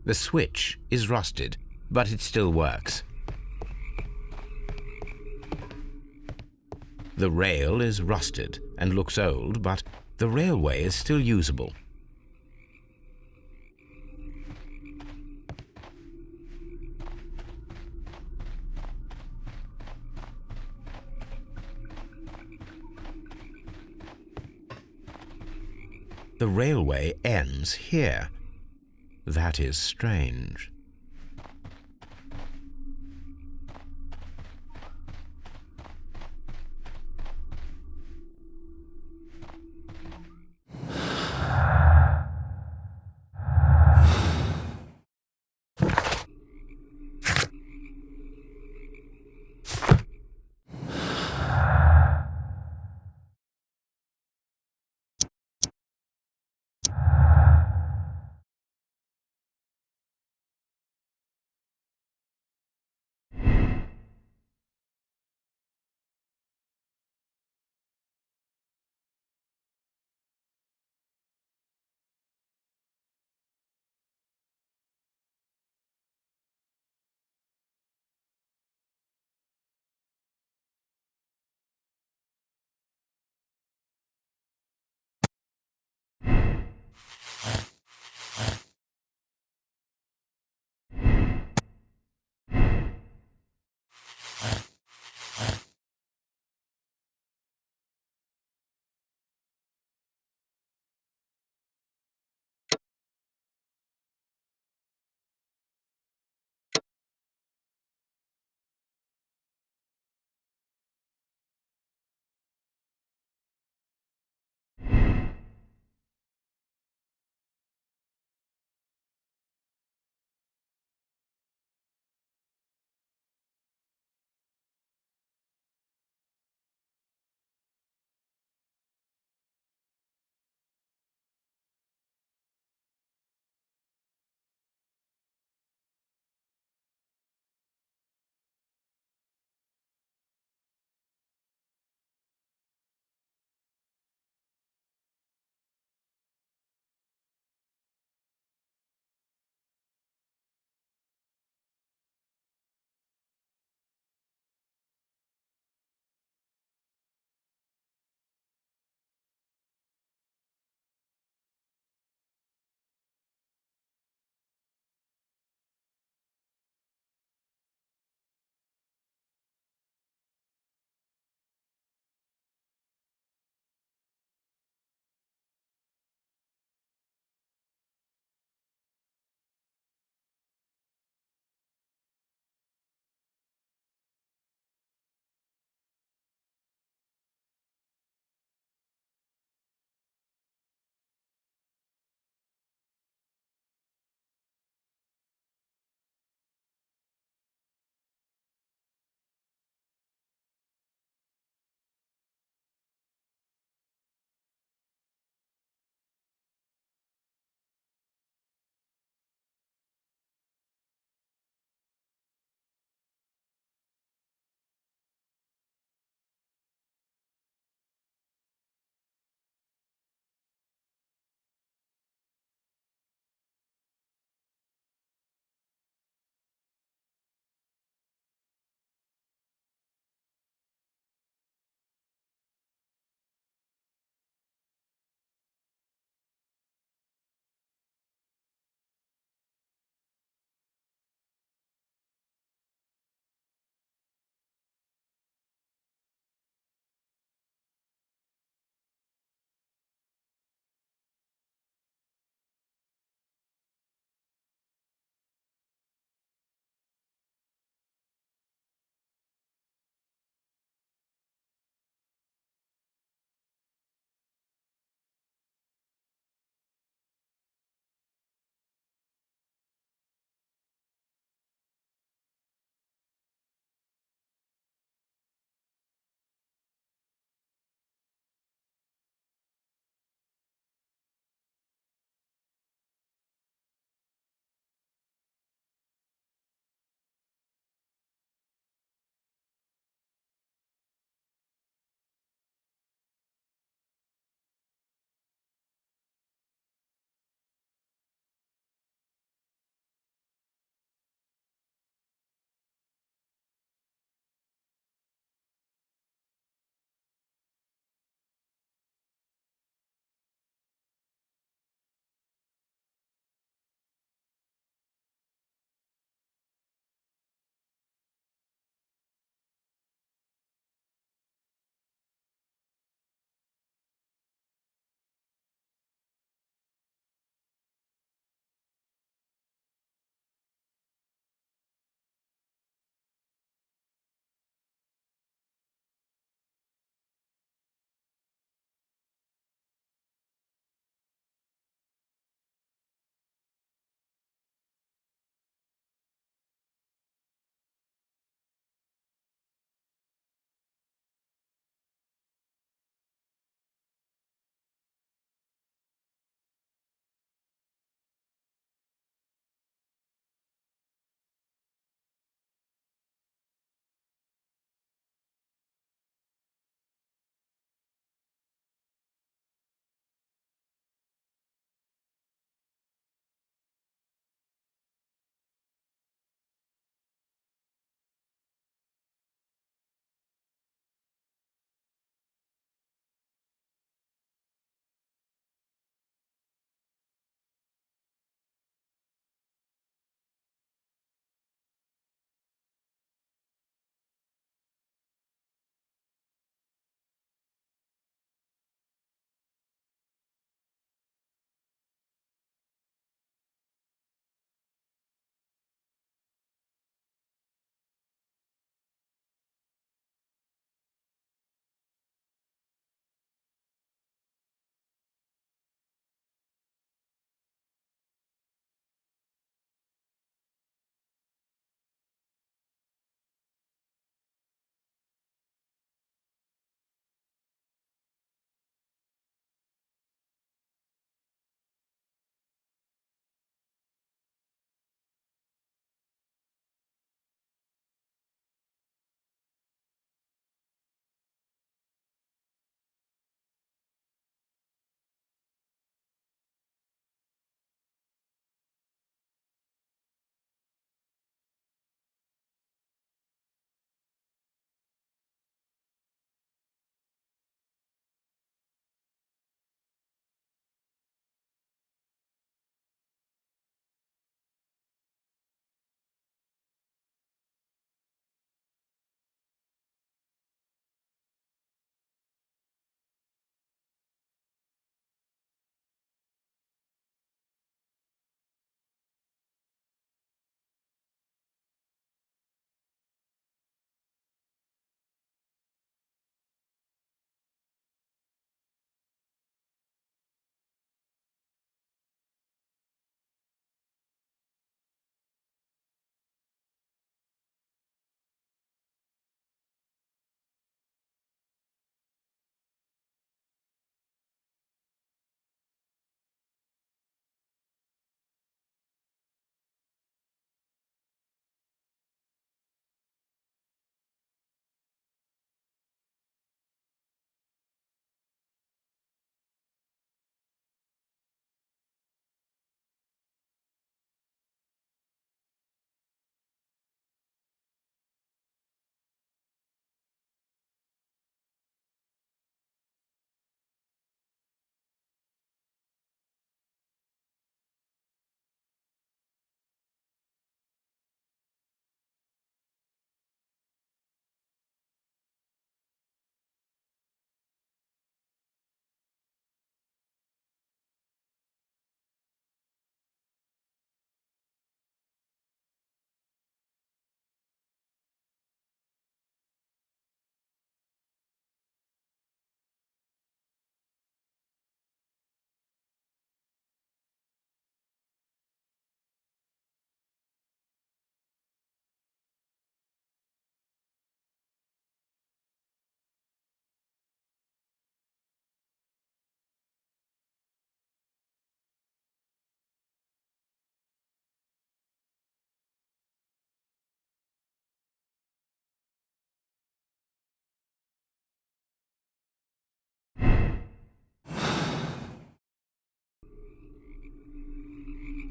The switch is rusted, but it still works. The rail is rusted and looks old, but the railway is still usable. The railway ends here. That is strange.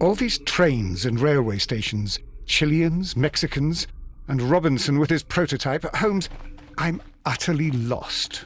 All these trains and railway stations, Chileans, Mexicans, and Robinson with his prototype. Holmes, I'm utterly lost.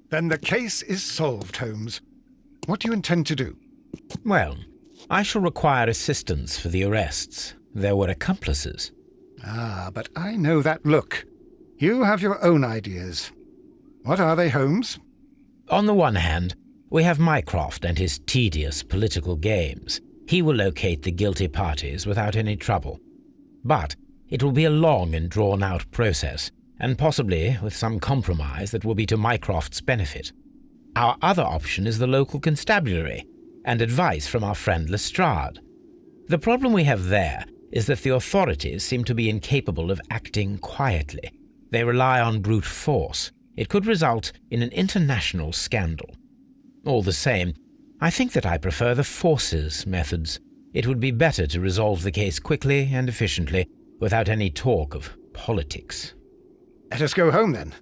Then the case is solved, Holmes. What do you intend to do? Well, I shall require assistance for the arrests. There were accomplices. Ah, but I know that look. You have your own ideas. What are they, Holmes? On the one hand, we have Mycroft and his tedious political games. He will locate the guilty parties without any trouble. But it will be a long and drawn-out process, and possibly with some compromise that will be to Mycroft's benefit. Our other option is the local constabulary, and advice from our friend Lestrade. The problem we have there is that the authorities seem to be incapable of acting quietly. They rely on brute force. It could result in an international scandal. All the same, I think that I prefer the forces methods. It would be better to resolve the case quickly and efficiently, without any talk of politics. Let us go home, then.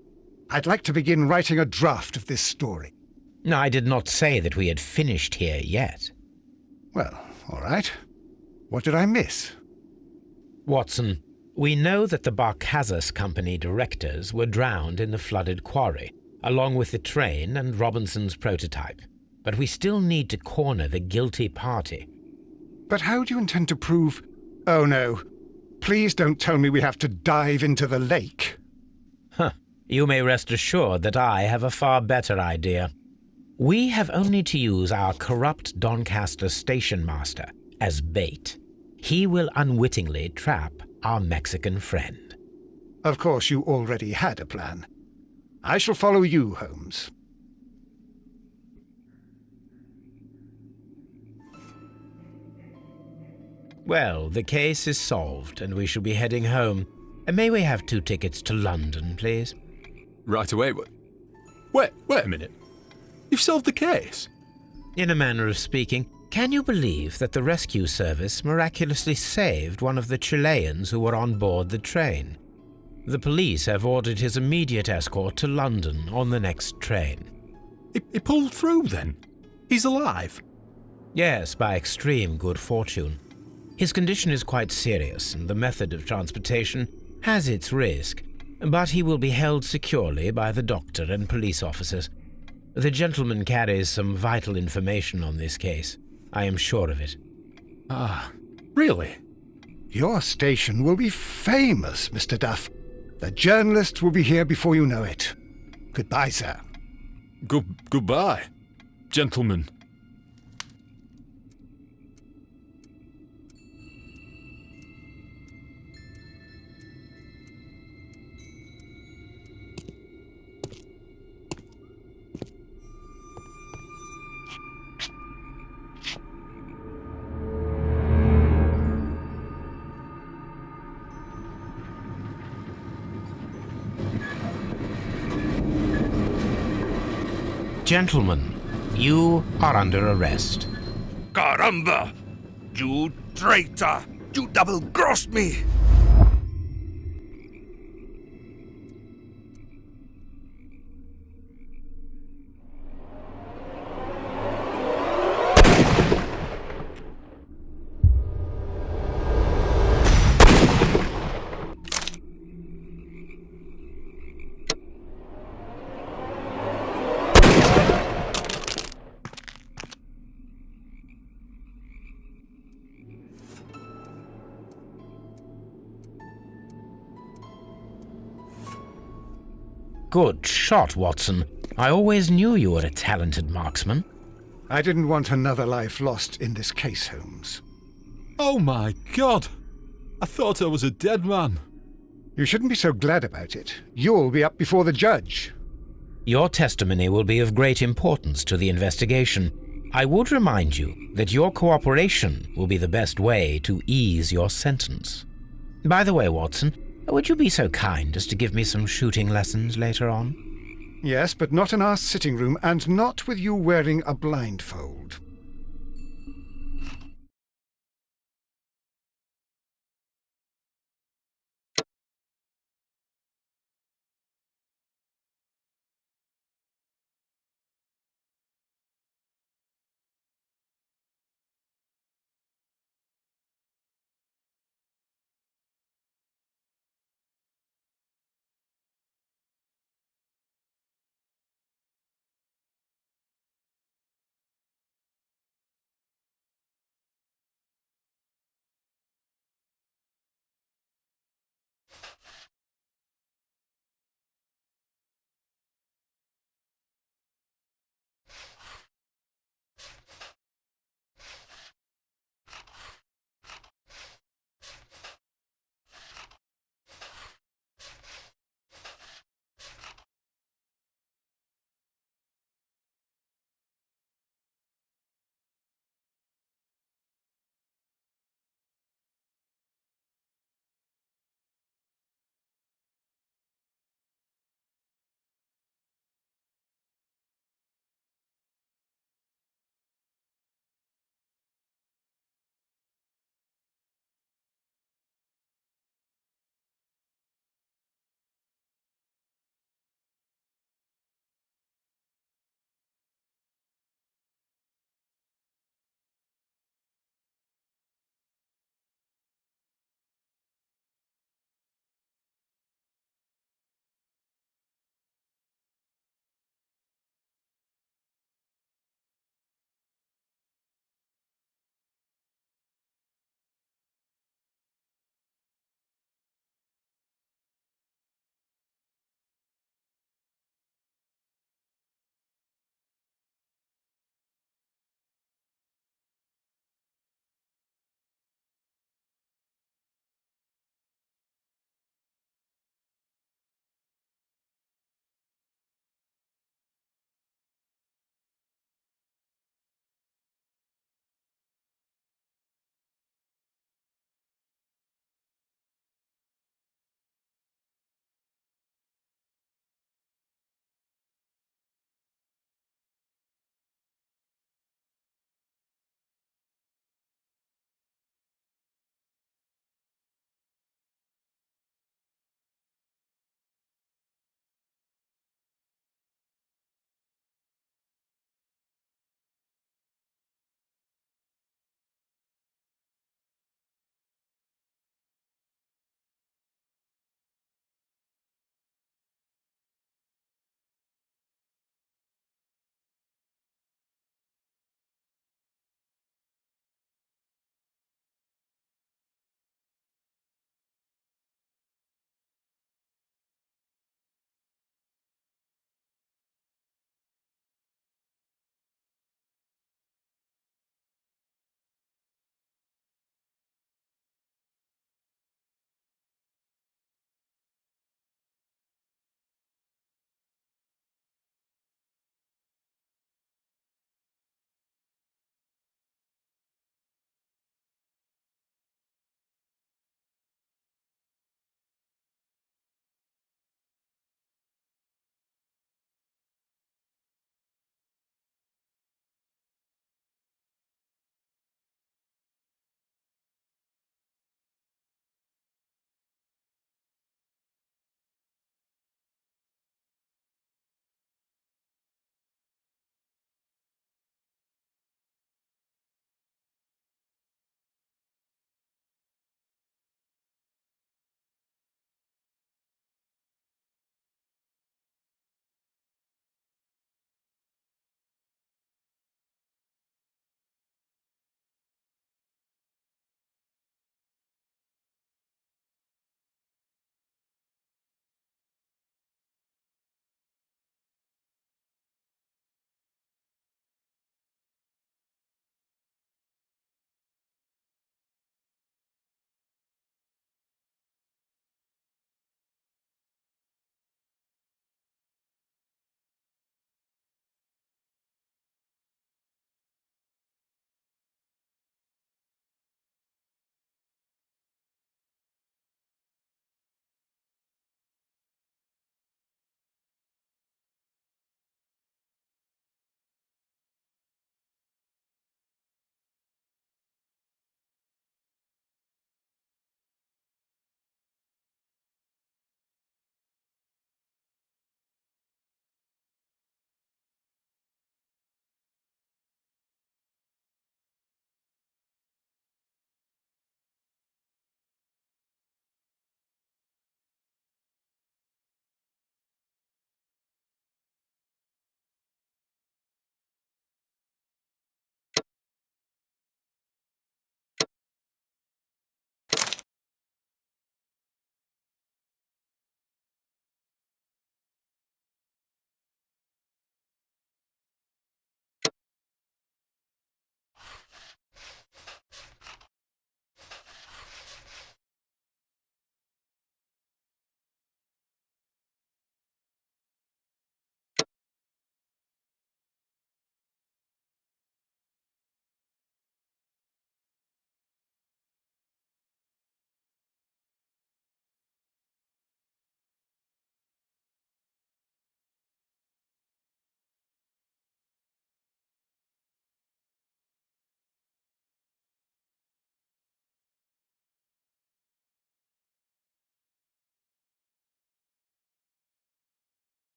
I'd like to begin writing a draft of this story. I did not say that we had finished here yet. Well, all right. What did I miss? Watson, we know that the Barkazas Company directors were drowned in the flooded quarry, along with the train and Robinson's prototype. But we still need to corner the guilty party. But how do you intend to prove... Oh, no. Please don't tell me we have to dive into the lake. You may rest assured that I have a far better idea. We have only to use our corrupt Doncaster station master as bait. He will unwittingly trap our Mexican friend. Of course, you already had a plan. I shall follow you, Holmes. Well, the case is solved, and we shall be heading home. May we have 2 tickets to London, please? Right away. Wait a minute. You've solved the case? In a manner of speaking, can you believe that the rescue service miraculously saved one of the Chileans who were on board the train? The police have ordered his immediate escort to London on the next train. He pulled through, then? He's alive? Yes, by extreme good fortune. His condition is quite serious, and the method of transportation has its risk, but he will be held securely by the doctor and police officers. The gentleman carries some vital information on this case. I am sure of it. Ah, really? Your station will be famous, Mr. Duff. The journalists will be here before you know it. Goodbye, sir. Goodbye, gentlemen. Gentlemen, you are under arrest. Caramba! You traitor! You double-crossed me! Good shot, Watson. I always knew you were a talented marksman. I didn't want another life lost in this case, Holmes. Oh my God! I thought I was a dead man. You shouldn't be so glad about it. You'll be up before the judge. Your testimony will be of great importance to the investigation. I would remind you that your cooperation will be the best way to ease your sentence. By the way, Watson, would you be so kind as to give me some shooting lessons later on? Yes, but not in our sitting room, and not with you wearing a blindfold.